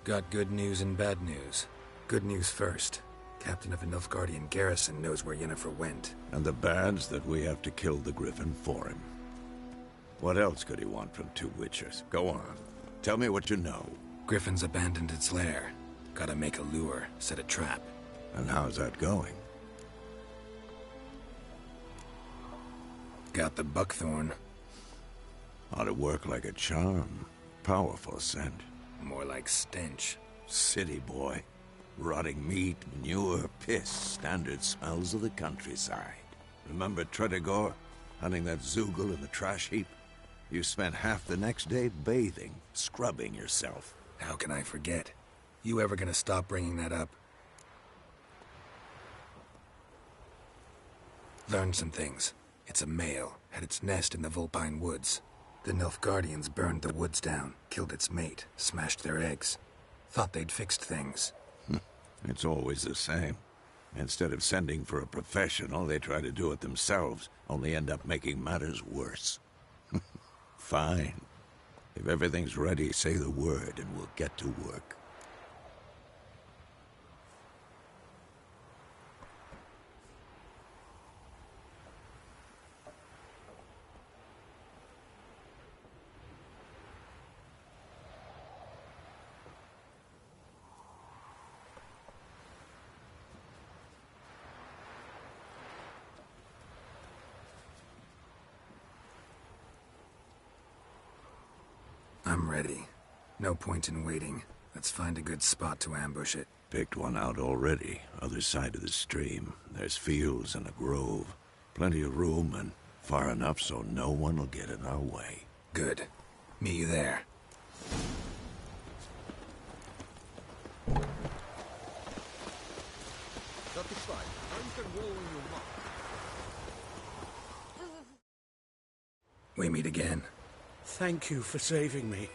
Got good news and bad news. Good news first. Captain of a Nilfgaardian garrison knows where Yennefer went. And the bad's that we have to kill the Griffin for him. What else could he want from two witchers? Go on. Tell me what you know. Griffin's abandoned its lair. Gotta make a lure, set a trap. And how's that going? Got the buckthorn. Ought to work like a charm. Powerful scent. More like stench. City boy. Rotting meat, manure, piss. Standard smells of the countryside. Remember Tretogor? Hunting that Zoogle in the trash heap? You spent half the next day bathing, scrubbing yourself. How can I forget? You ever gonna stop bringing that up? Learned some things. It's a male, had its nest in the Vulpine Woods. The Nilfgaardians burned the woods down, killed its mate, smashed their eggs. Thought they'd fixed things. It's always the same. Instead of sending for a professional, they try to do it themselves, only end up making matters worse. Fine. If everything's ready, say the word and we'll get to work. I'm ready. No point in waiting. Let's find a good spot to ambush it. Picked one out already. Other side of the stream. There's fields and a grove. Plenty of room and far enough so no one will get in our way. Good. Meet you there. We meet again. Thank you for saving me.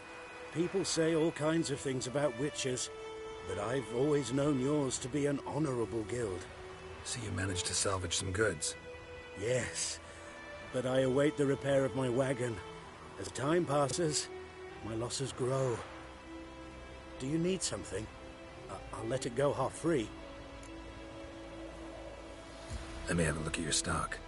People say all kinds of things about witches, but I've always known yours to be an honorable guild. So you managed to salvage some goods? Yes, but I await the repair of my wagon. As time passes, my losses grow. Do you need something? I'll let it go half-free. Let me have a look at your stock.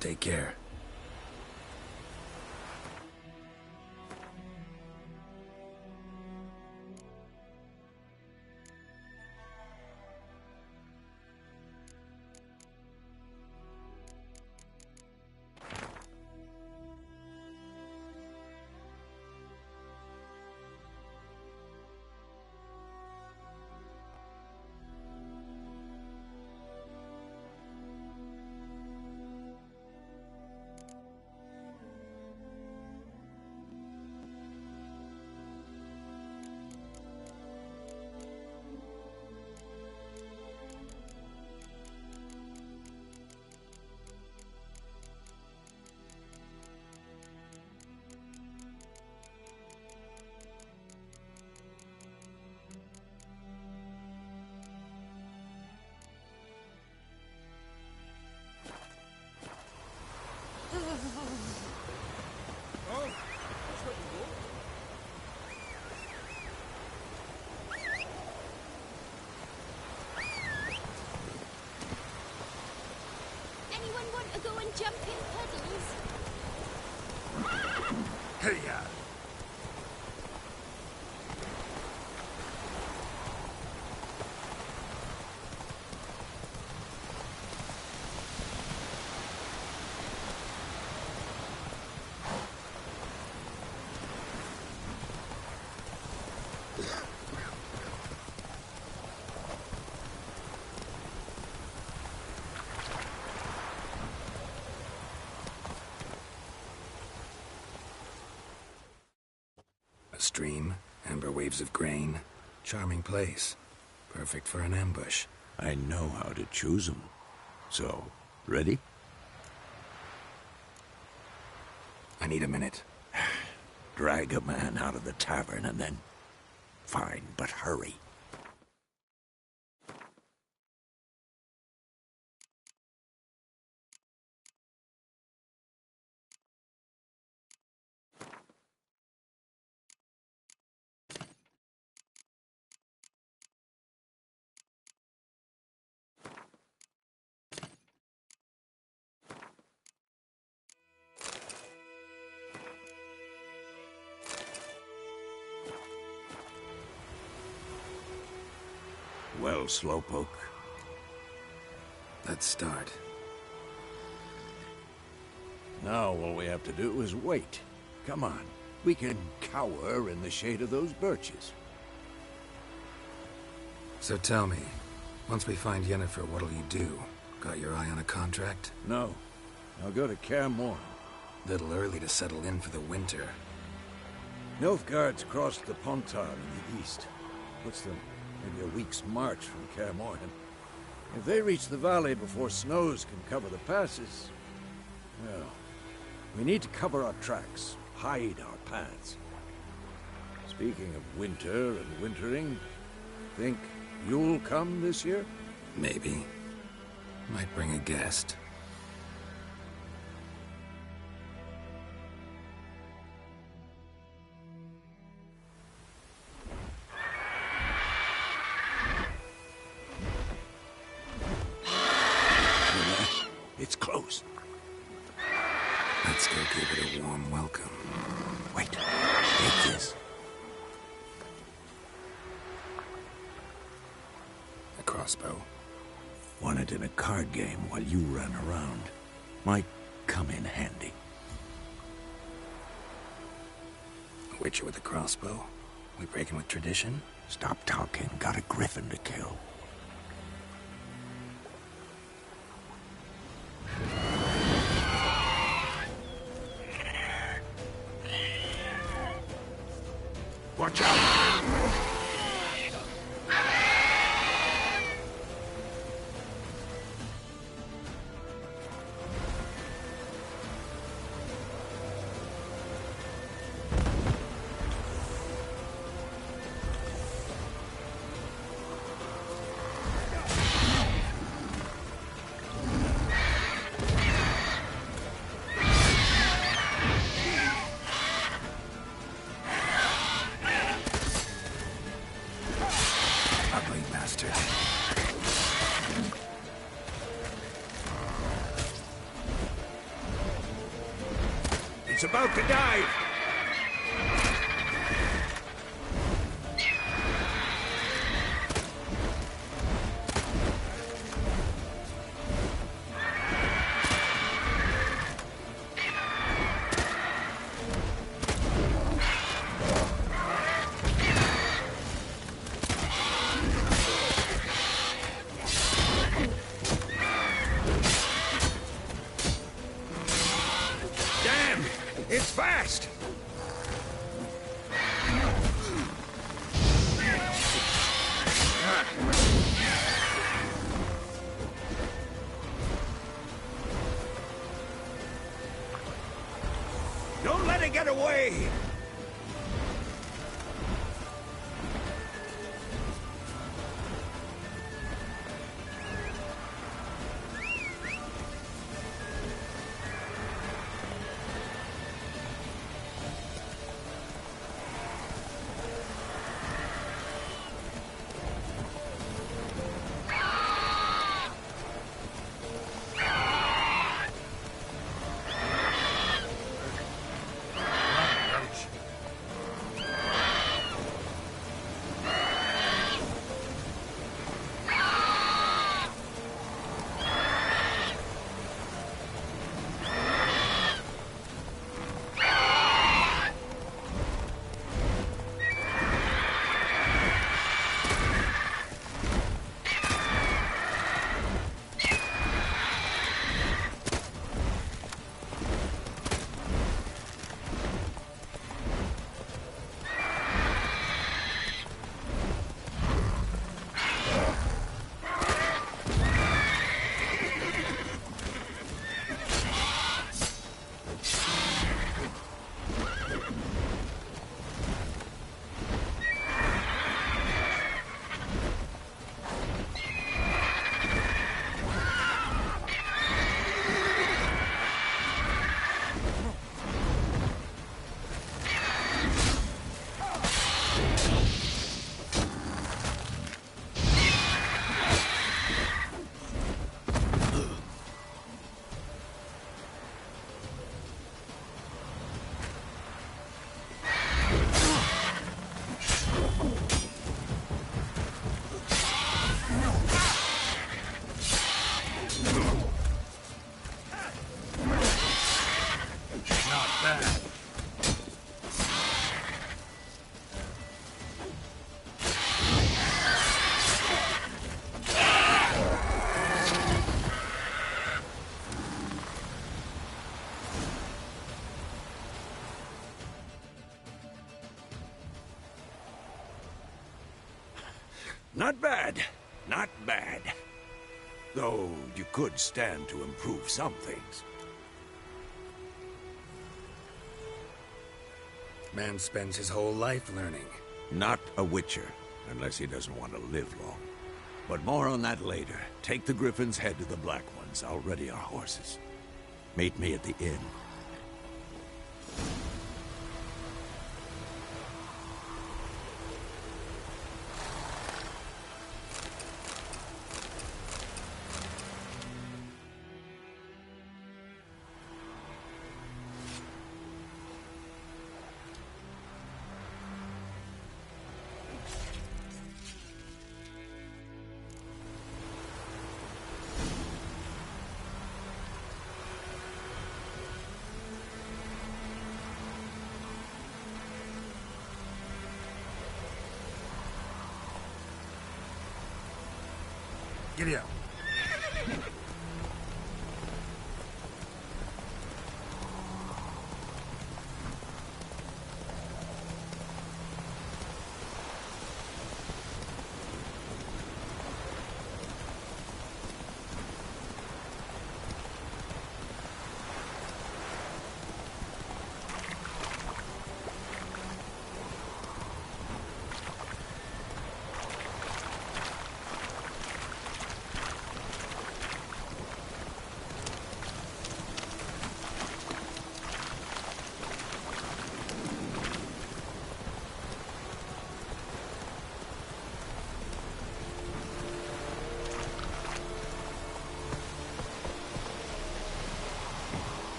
Take care. Anyone want to go and jump in puddles? Hey-ya! A stream, amber waves of grain. Charming place. Perfect for an ambush. I know how to choose them. So, ready? I need a minute. Drag a man out of the tavern and then... Fine, but hurry. Well, Slowpoke. Let's start. Now all we have to do is wait. Come on. We can cower in the shade of those birches. So tell me, once we find Yennefer, what'll you do? Got your eye on a contract? No. I'll go to Kaer Morhen. Little early to settle in for the winter. Nilfgaard's crossed the Pontar in the east. Puts them maybe a week's march from Kaer Morhen. If they reach the valley before snows can cover the passes, well, we need to cover our tracks, hide our paths. Speaking of winter and wintering, think you'll come this year? Maybe. Might bring a guest. It's close. Let's go give it a warm welcome. Wait. Take this. A crossbow. Won it in a card game while you ran around. Might come in handy. A witcher with a crossbow? We breaking with tradition? Stop talking. Got a griffin to kill. Watch out! It's about to dive! It's fast! Not bad. Not bad. Though you could stand to improve some things. Man spends his whole life learning. Not a Witcher, unless he doesn't want to live long. But more on that later. Take the Griffin's head to the Black Ones. I'll ready our horses. Meet me at the inn. Giddy up.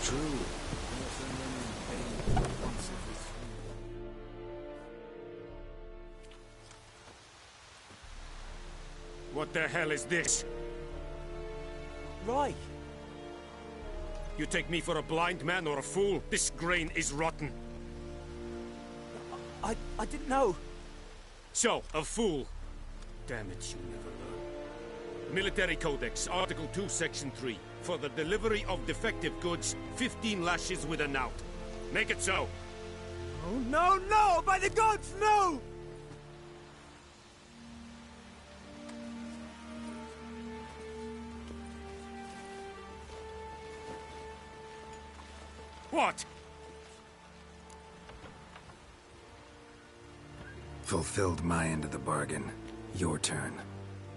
True. What the hell is this? Right. You take me for a blind man or a fool? This grain is rotten. I didn't know. So, a fool. Damn it, you never learn. Military Codex, Article 2, Section 3. For the delivery of defective goods, 15 lashes with a knout. Make it so. Oh, no, no! By the gods, no! What? Fulfilled my end of the bargain. Your turn.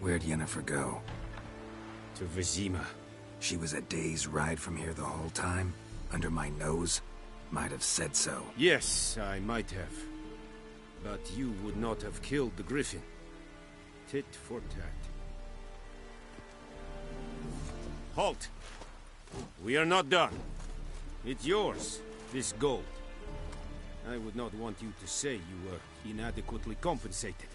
Where'd Yennefer go? To Vizima. She was a day's ride from here the whole time? Under my nose? Might have said so. Yes, I might have. But you would not have killed the Griffin. Tit for tat. Halt! We are not done. It's yours, this gold. I would not want you to say you were inadequately compensated.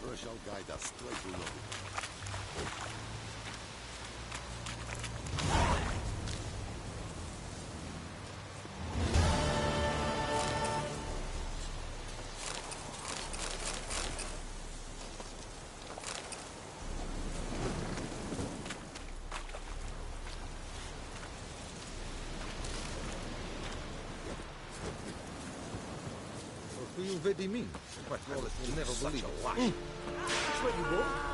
Emperor shall guide us straight below. Who you vedi me? But Wallace will never believe it. That's what you want.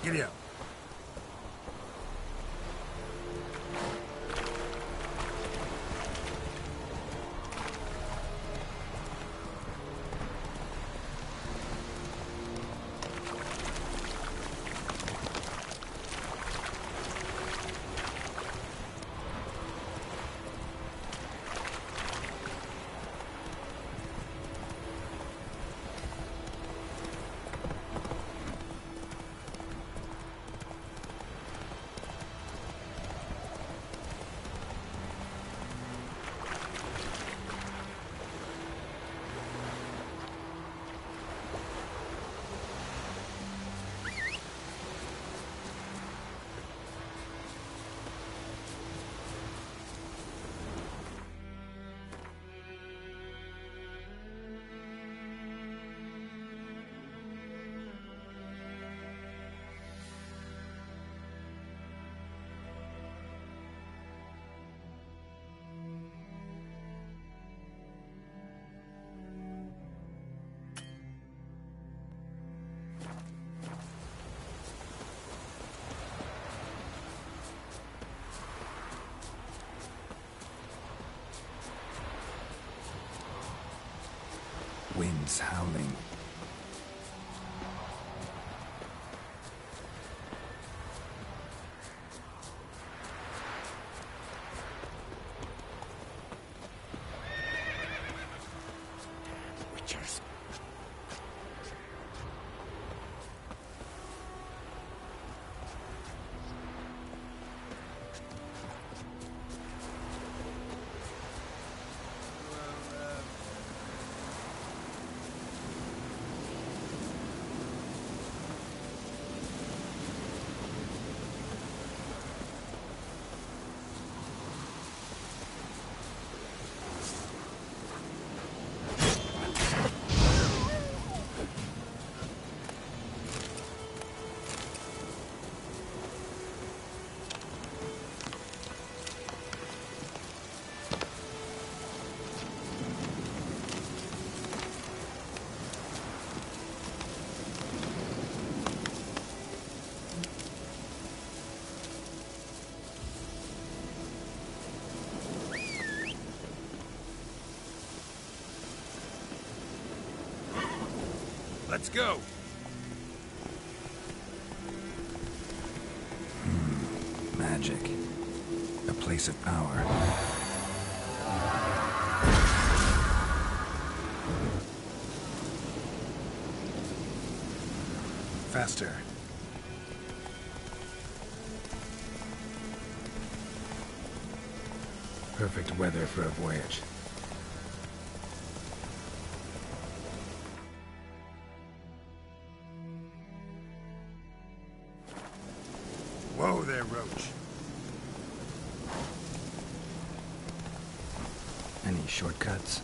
Giddy up. Winds howling. Witchers. Let's go. Magic. A place of power. Faster. Perfect weather for a voyage. Whoa there, Roach. Any shortcuts?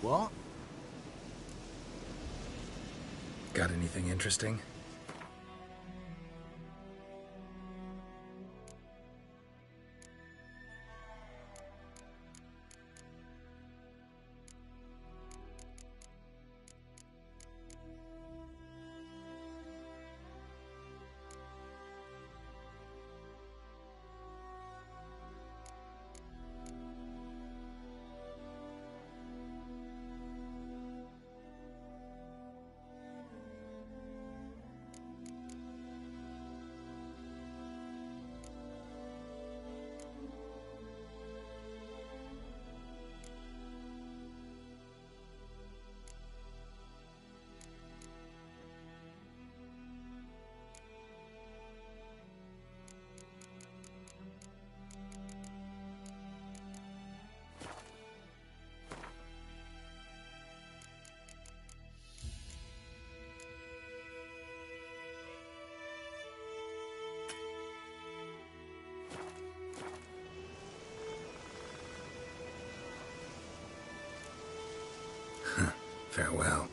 What? Got anything interesting? Farewell.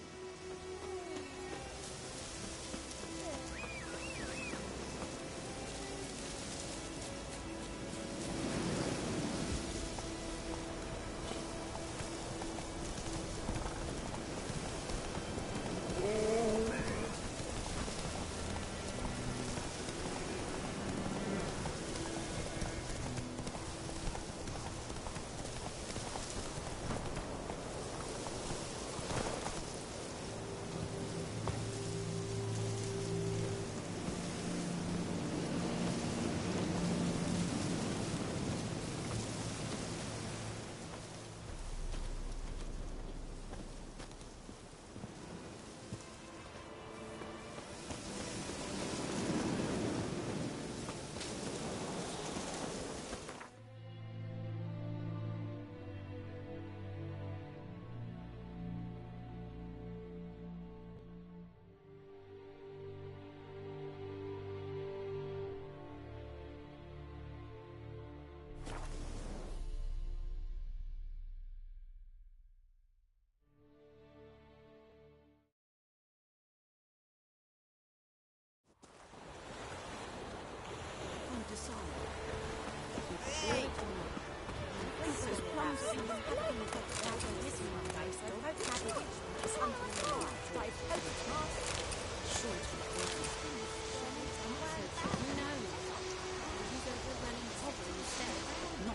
Not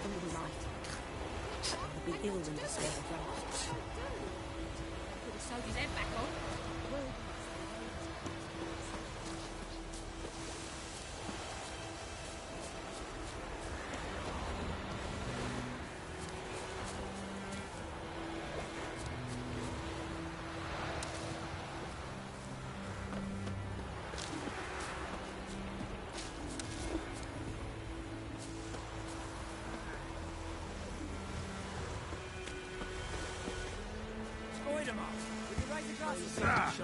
in real life. I'll be ill and despair of rest. Could have sewed his head back on.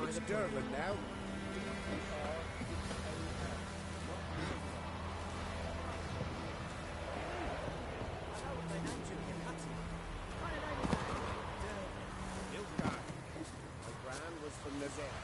It's Dermot now. My grand was from Nazareth.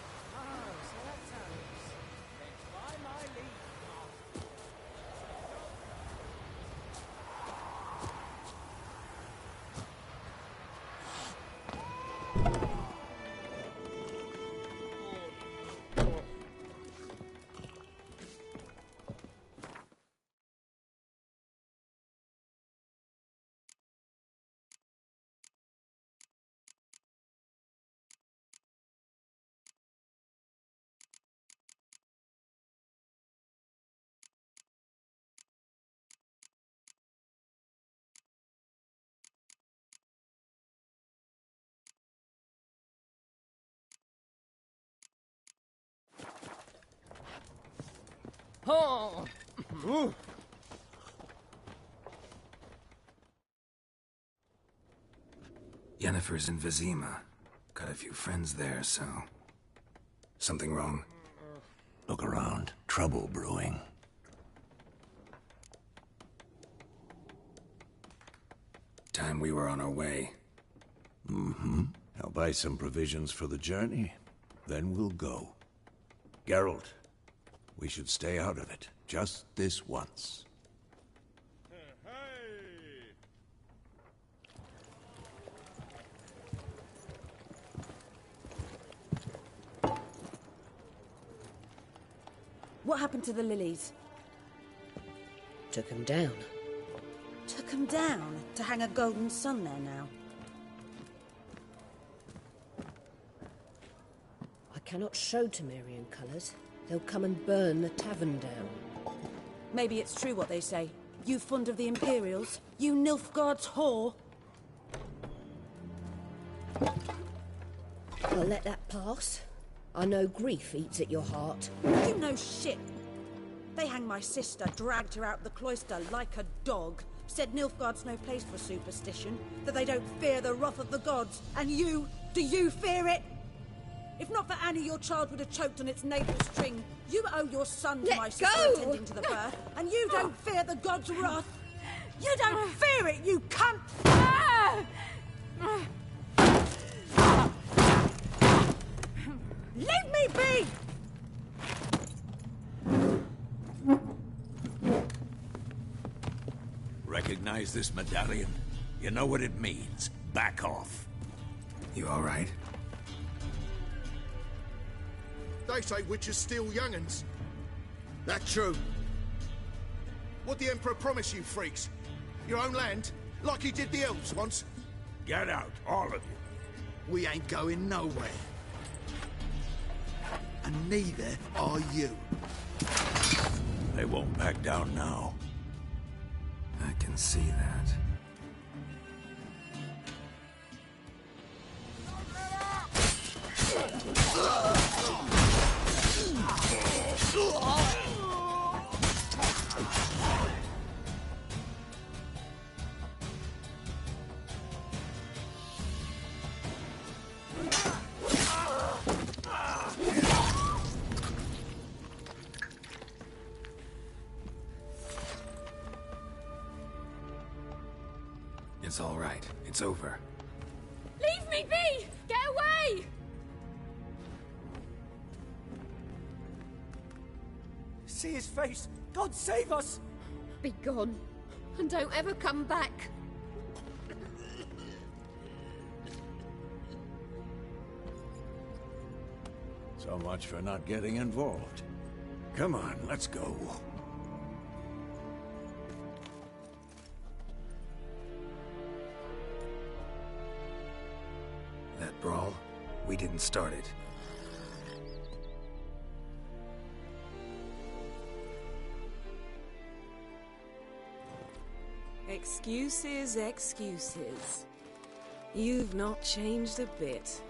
Oh! Yennefer's in Vizima. Got a few friends there, so... Something wrong? Look around. Trouble brewing. Time we were on our way. Mm-hmm. I'll buy some provisions for the journey. Then we'll go. Geralt, we should stay out of it. Just this once. What happened to the lilies? Took him down. Took 'em down to hang a golden sun there now. I cannot show Temerian colours. They'll come and burn the tavern down. Maybe it's true what they say. You fond of the Imperials? You Nilfgaard's whore? I'll let that pass. I know grief eats at your heart. You know shit. They hanged my sister, dragged her out the cloister like a dog. Said Nilfgaard's no place for superstition, that they don't fear the wrath of the gods. And you, do you fear it? If not for Annie, your child would have choked on its navel string. You owe your son to my sister attending to the birth, and you don't fear the gods' wrath. You don't fear it, you cunt! Leave me be! Recognize this medallion? You know what it means. Back off. You all right? They say witches steal young'uns. That true? What the Emperor promise you, freaks? Your own land? Like he did the elves once? Get out, all of you. We ain't going nowhere. And neither are you. They won't back down now. I can see that. It's all right. It's over. Leave me be! Get away! See his face! God save us! Be gone, and don't ever come back. So much for not getting involved. Come on, let's go. That brawl, we didn't start it. Excuses, excuses. You've not changed a bit.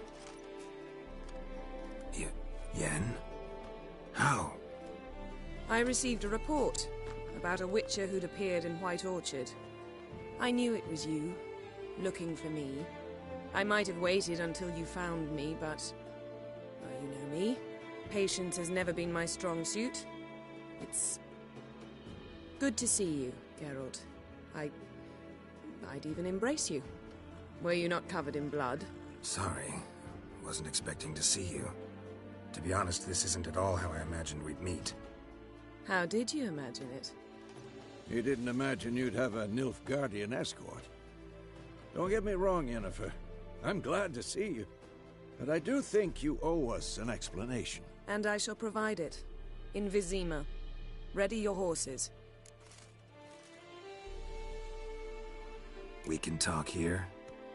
Yen? How? I received a report about a witcher who'd appeared in White Orchard. I knew it was you, looking for me. I might have waited until you found me, but... well, you know me. Patience has never been my strong suit. It's... good to see you, Geralt. I'd even embrace you. Were you not covered in blood? Sorry. Wasn't expecting to see you. To be honest, this isn't at all how I imagined we'd meet. How did you imagine it? You didn't imagine you'd have a Nilfgaardian escort. Don't get me wrong, Yennefer. I'm glad to see you. But I do think you owe us an explanation. And I shall provide it. In Vizima. Ready your horses. We can talk here.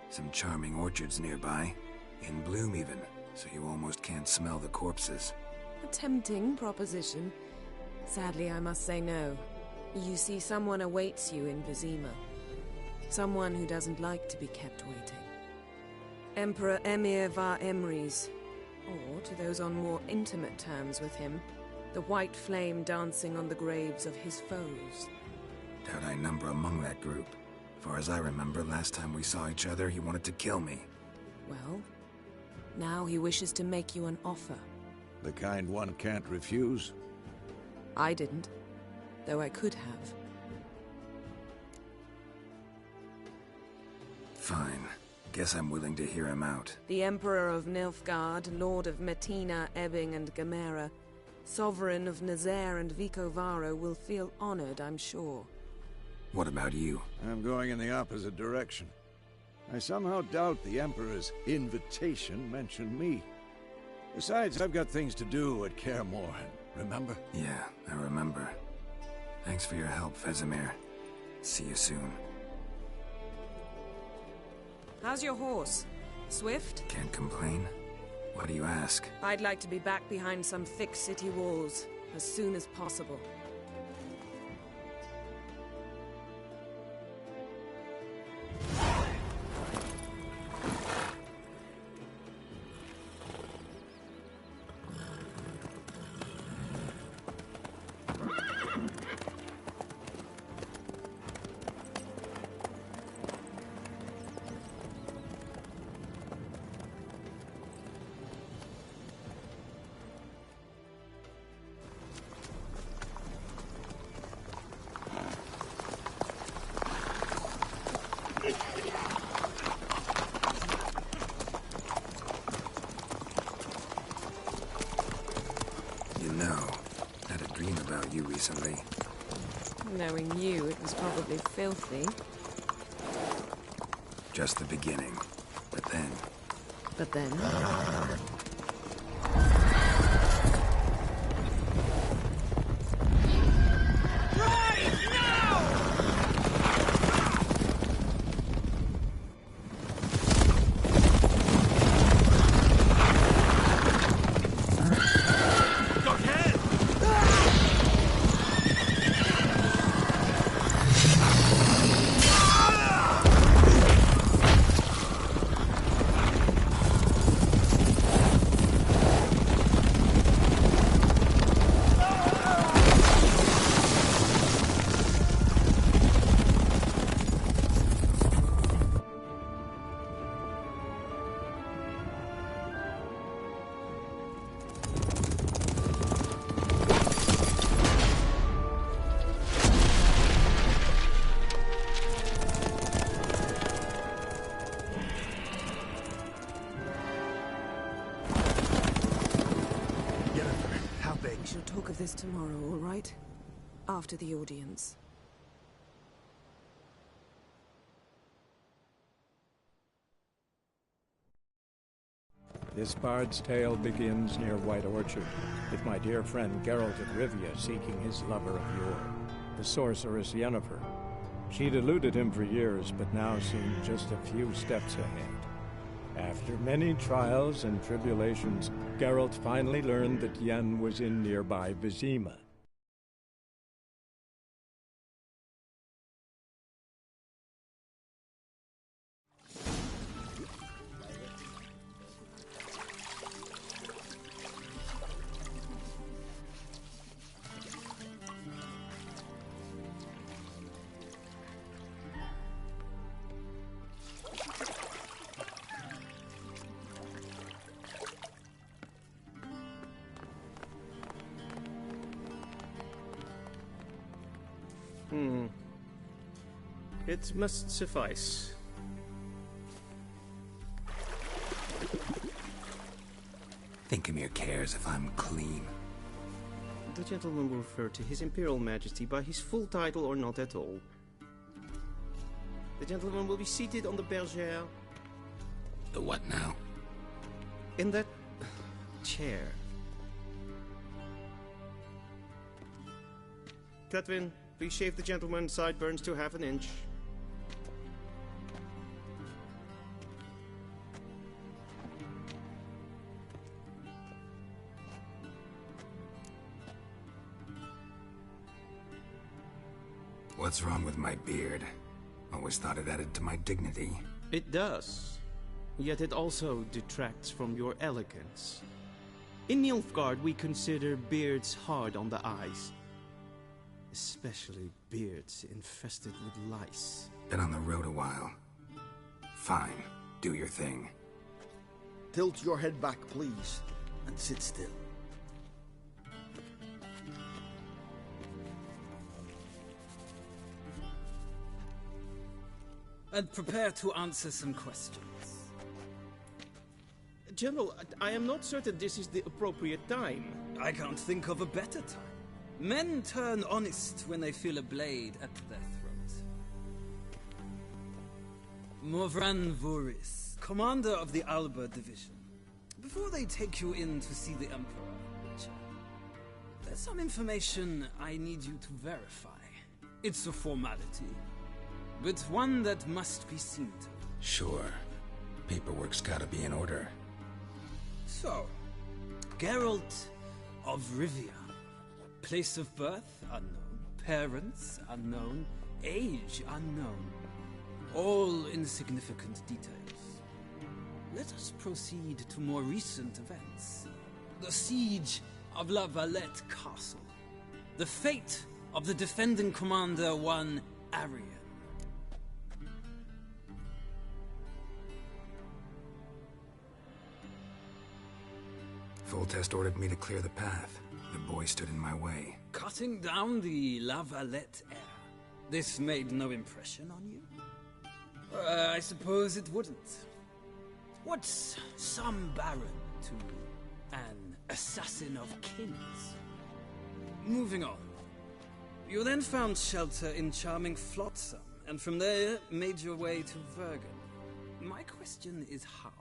Some charming orchards nearby. In bloom even, so you almost can't smell the corpses. A tempting proposition. Sadly, I must say no. You see, someone awaits you in Vizima. Someone who doesn't like to be kept waiting. Emperor Emhyr var Emreis. Or, to those on more intimate terms with him, the white flame dancing on the graves of his foes. Doubt I number among that group. Far as I remember, last time we saw each other, he wanted to kill me. Well, now he wishes to make you an offer. The kind one can't refuse? I didn't, though I could have. Fine. Guess I'm willing to hear him out. The Emperor of Nilfgaard, Lord of Metina, Ebbing and Gamera, Sovereign of Nazaire and Vicovaro will feel honored, I'm sure. What about you? I'm going in the opposite direction. I somehow doubt the Emperor's invitation mentioned me. Besides, I've got things to do at Kaer Morhen, remember? Yeah, I remember. Thanks for your help, Vesemir. See you soon. How's your horse? Swift? Can't complain. Why do you ask? I'd like to be back behind some thick city walls as soon as possible. Recently. Knowing you, it was probably filthy. Just the beginning. But then... But then? This tomorrow, all right? After the audience. This bard's tale begins near White Orchard, with my dear friend Geralt of Rivia seeking his lover of yore, the sorceress Yennefer. She'd eluded him for years, but now seemed just a few steps ahead. After many trials and tribulations, Geralt finally learned that Yen was in nearby Vizima. It must suffice. Thinkamere cares if I'm clean. The gentleman will refer to His Imperial Majesty by his full title or not at all. The gentleman will be seated on the bergère. The what now? In that chair. Cletwin, please shave the gentleman's sideburns to half an inch. What's wrong with my beard? Always thought it added to my dignity. It does. Yet it also detracts from your elegance. In Nilfgaard, we consider beards hard on the eyes. Especially beards infested with lice. Been on the road a while. Fine. Do your thing. Tilt your head back, please, and sit still. And prepare to answer some questions. General, I am not certain this is the appropriate time. I can't think of a better time. Men turn honest when they feel a blade at their throat. Morvran Voorhis, commander of the Alba Division. Before they take you in to see the Emperor, Witcher, there's some information I need you to verify. It's a formality, but one that must be seen to. Sure. Paperwork's gotta be in order. So, Geralt of Rivia. Place of birth unknown, parents unknown, age unknown. All insignificant details. Let us proceed to more recent events. The siege of La Valette Castle. The fate of the defending commander, one Arian. Foltest ordered me to clear the path. The boy stood in my way. Cutting down the La Valette heir. This made no impression on you? I suppose it wouldn't. What's some baron to an assassin of kings? Moving on. You then found shelter in charming Flotsam, and from there made your way to Vergen. My question is how?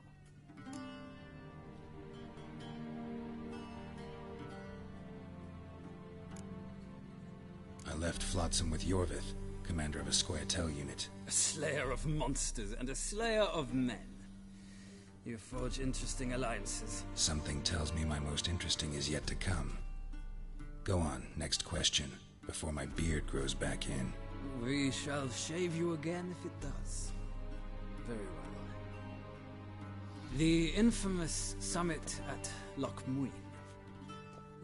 I left Flotsam with Yorvith, commander of a Scoia'tael unit. A slayer of monsters and a slayer of men. You forge interesting alliances. Something tells me my most interesting is yet to come. Go on, next question, before my beard grows back in. We shall shave you again if it does. Very well. The infamous summit at Loch Muin.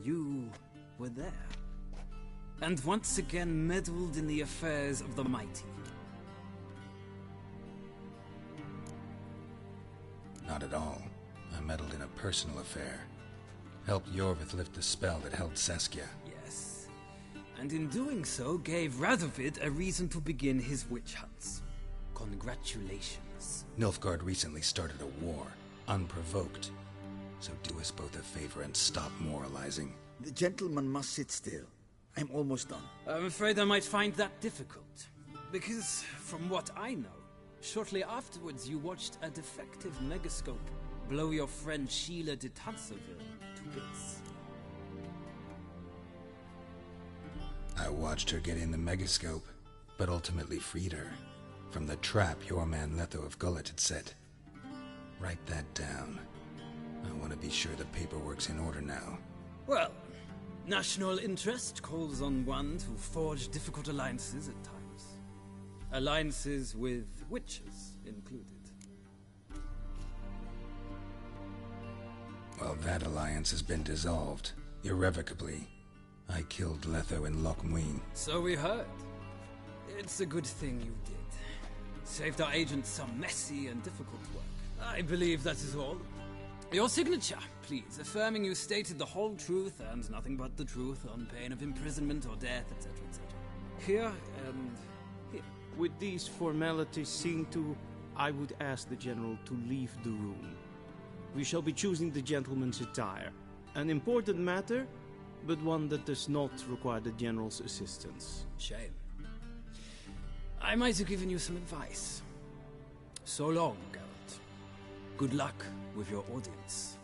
You were there. And once again meddled in the affairs of the mighty. Not at all. I meddled in a personal affair. Helped Yorvith lift the spell that held Saskia. Yes. And in doing so, gave Radovid a reason to begin his witch hunts. Congratulations. Nilfgaard recently started a war, unprovoked. So do us both a favor and stop moralizing. The gentleman must sit still. I'm almost done. I'm afraid I might find that difficult. Because, from what I know, shortly afterwards you watched a defective megascope blow your friend Sheila de Tancerville to bits. I watched her get in the megascope, but ultimately freed her from the trap your man Letho of Gullet had set. Write that down. I want to be sure the paperwork's in order now. Well, national interest calls on one to forge difficult alliances at times. Alliances with witches included. Well, that alliance has been dissolved, irrevocably. I killed Letho in Loch Muin. So we heard. It's a good thing you did. Saved our agents some messy and difficult work. I believe that is all. Your signature, please, affirming you stated the whole truth and nothing but the truth on pain of imprisonment or death, etc., etc. Here and here. With these formalities seen to, I would ask the General to leave the room. We shall be choosing the gentleman's attire. An important matter, but one that does not require the General's assistance. Shame. I might have given you some advice. So long, Geralt. Good luck with your audience.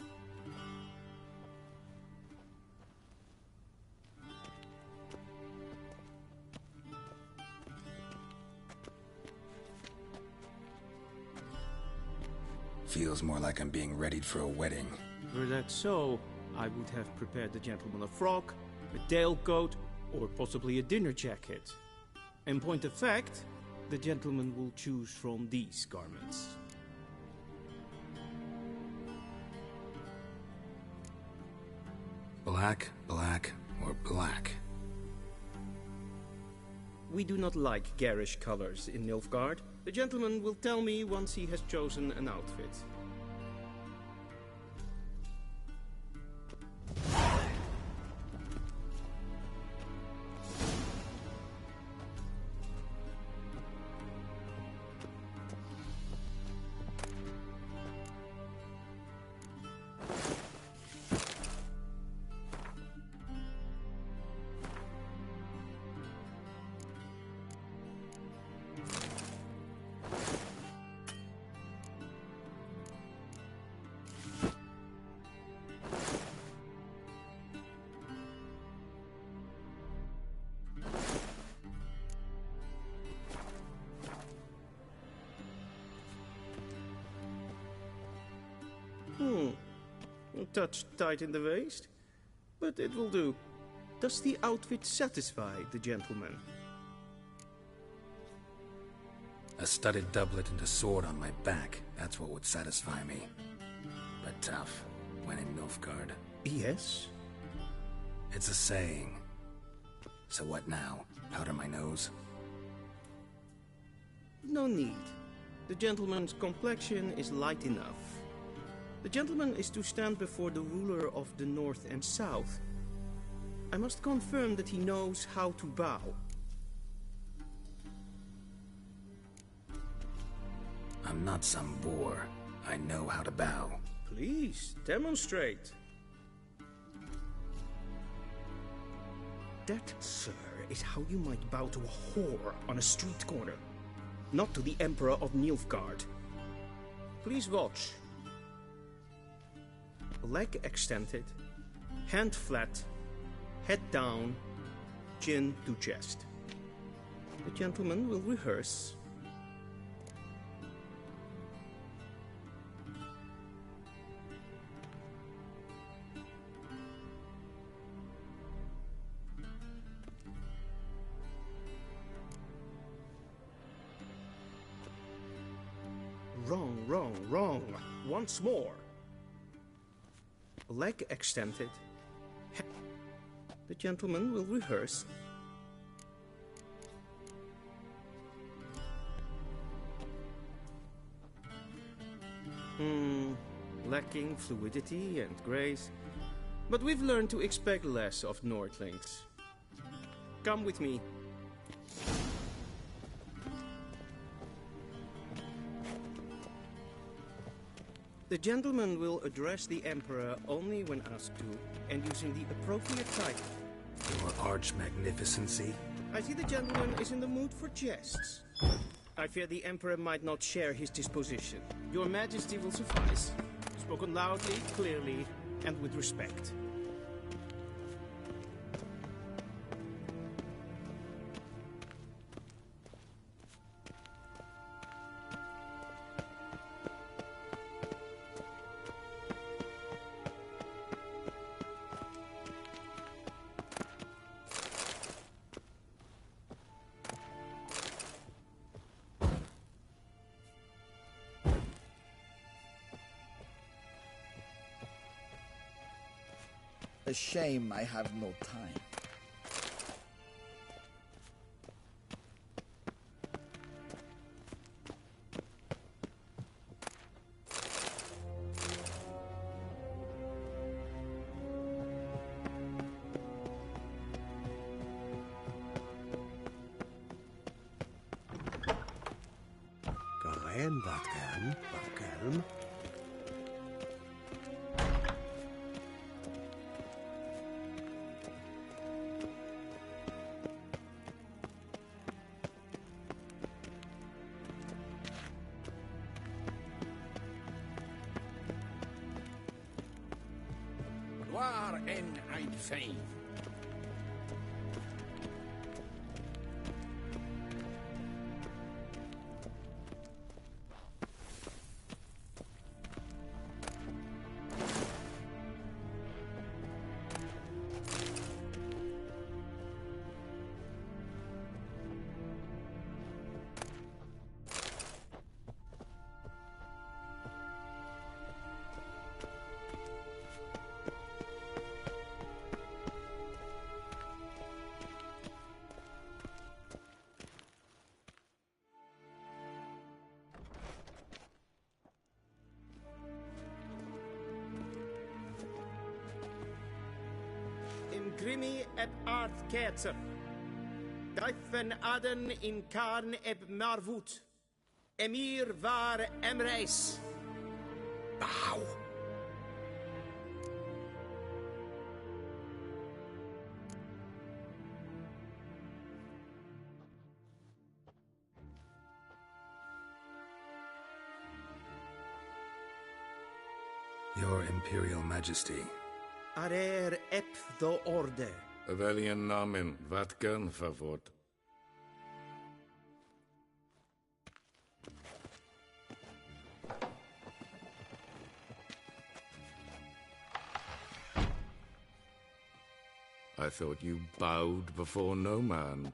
Feels more like I'm being readied for a wedding. Were that so, I would have prepared the gentleman a frock, a tailcoat, or possibly a dinner jacket. In point of fact, the gentleman will choose from these garments. Black, black, or black? We do not like garish colors in Nilfgaard. The gentleman will tell me once he has chosen an outfit. A touch tight in the waist, but it will do. Does the outfit satisfy the gentleman? A studded doublet and a sword on my back, that's what would satisfy me. But tough, when in Nilfgaard. Yes? It's a saying. So what now? Powder my nose? No need. The gentleman's complexion is light enough. The gentleman is to stand before the ruler of the North and South. I must confirm that he knows how to bow. I'm not some boor. I know how to bow. Please, demonstrate. That, sir, is how you might bow to a whore on a street corner. Not to the Emperor of Nilfgaard. Please watch. Leg extended, hand flat, head down, chin to chest. The gentleman will rehearse. Wrong, wrong, wrong. Once more. Leg extended. The gentleman will rehearse. Lacking fluidity and grace. But we've learned to expect less of Nordlings. Come with me. The gentleman will address the Emperor only when asked to, and using the appropriate title. Your Arch-Magnificency? I see the gentleman is in the mood for jests. I fear the Emperor might not share his disposition. Your Majesty will suffice. Spoken loudly, clearly, and with respect. A shame I have no time. Garen, Vatkelm. Waar en ein Fein. Grimi eb art ketzer. Daifen aden in karn eb marvut. Emir var emreis. Bow. Your Imperial Majesty. Arer ep do orde. Velian namen, Vatkan favort. I thought you bowed before no man.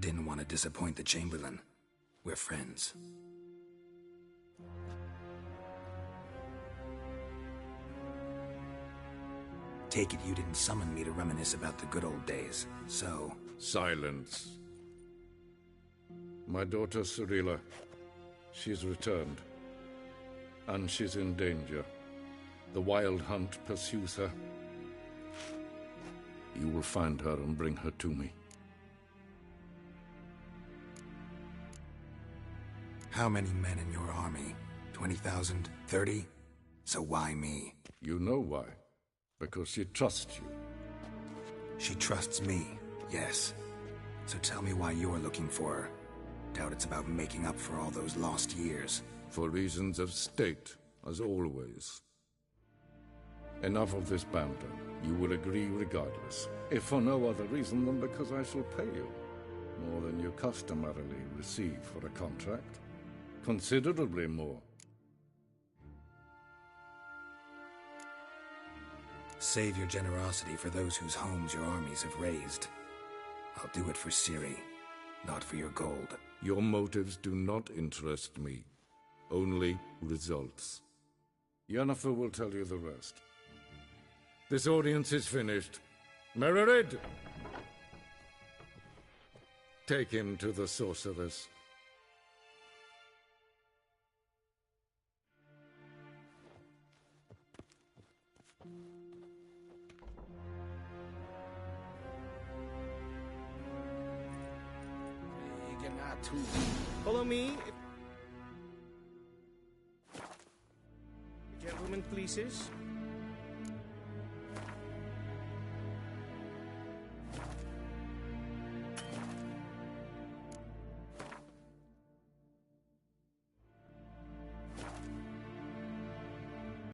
Didn't want to disappoint the Chamberlain. We're friends. Take it you didn't summon me to reminisce about the good old days, so... Silence. My daughter Cirilla, she's returned. And she's in danger. The Wild Hunt pursues her. You will find her and bring her to me. How many men in your army? 20,000? 30? So why me? You know why. Because she trusts you. She trusts me, yes. So tell me why you're looking for her. Doubt it's about making up for all those lost years. For reasons of state, as always. Enough of this banter. You will agree regardless. If for no other reason than because I shall pay you. More than you customarily receive for a contract. Considerably more. Save your generosity for those whose homes your armies have razed. I'll do it for Ciri, not for your gold. Your motives do not interest me. Only results. Yennefer will tell you the rest. This audience is finished. Mererid! Take him to the sorceress. Follow me. Gentlemen, pleases.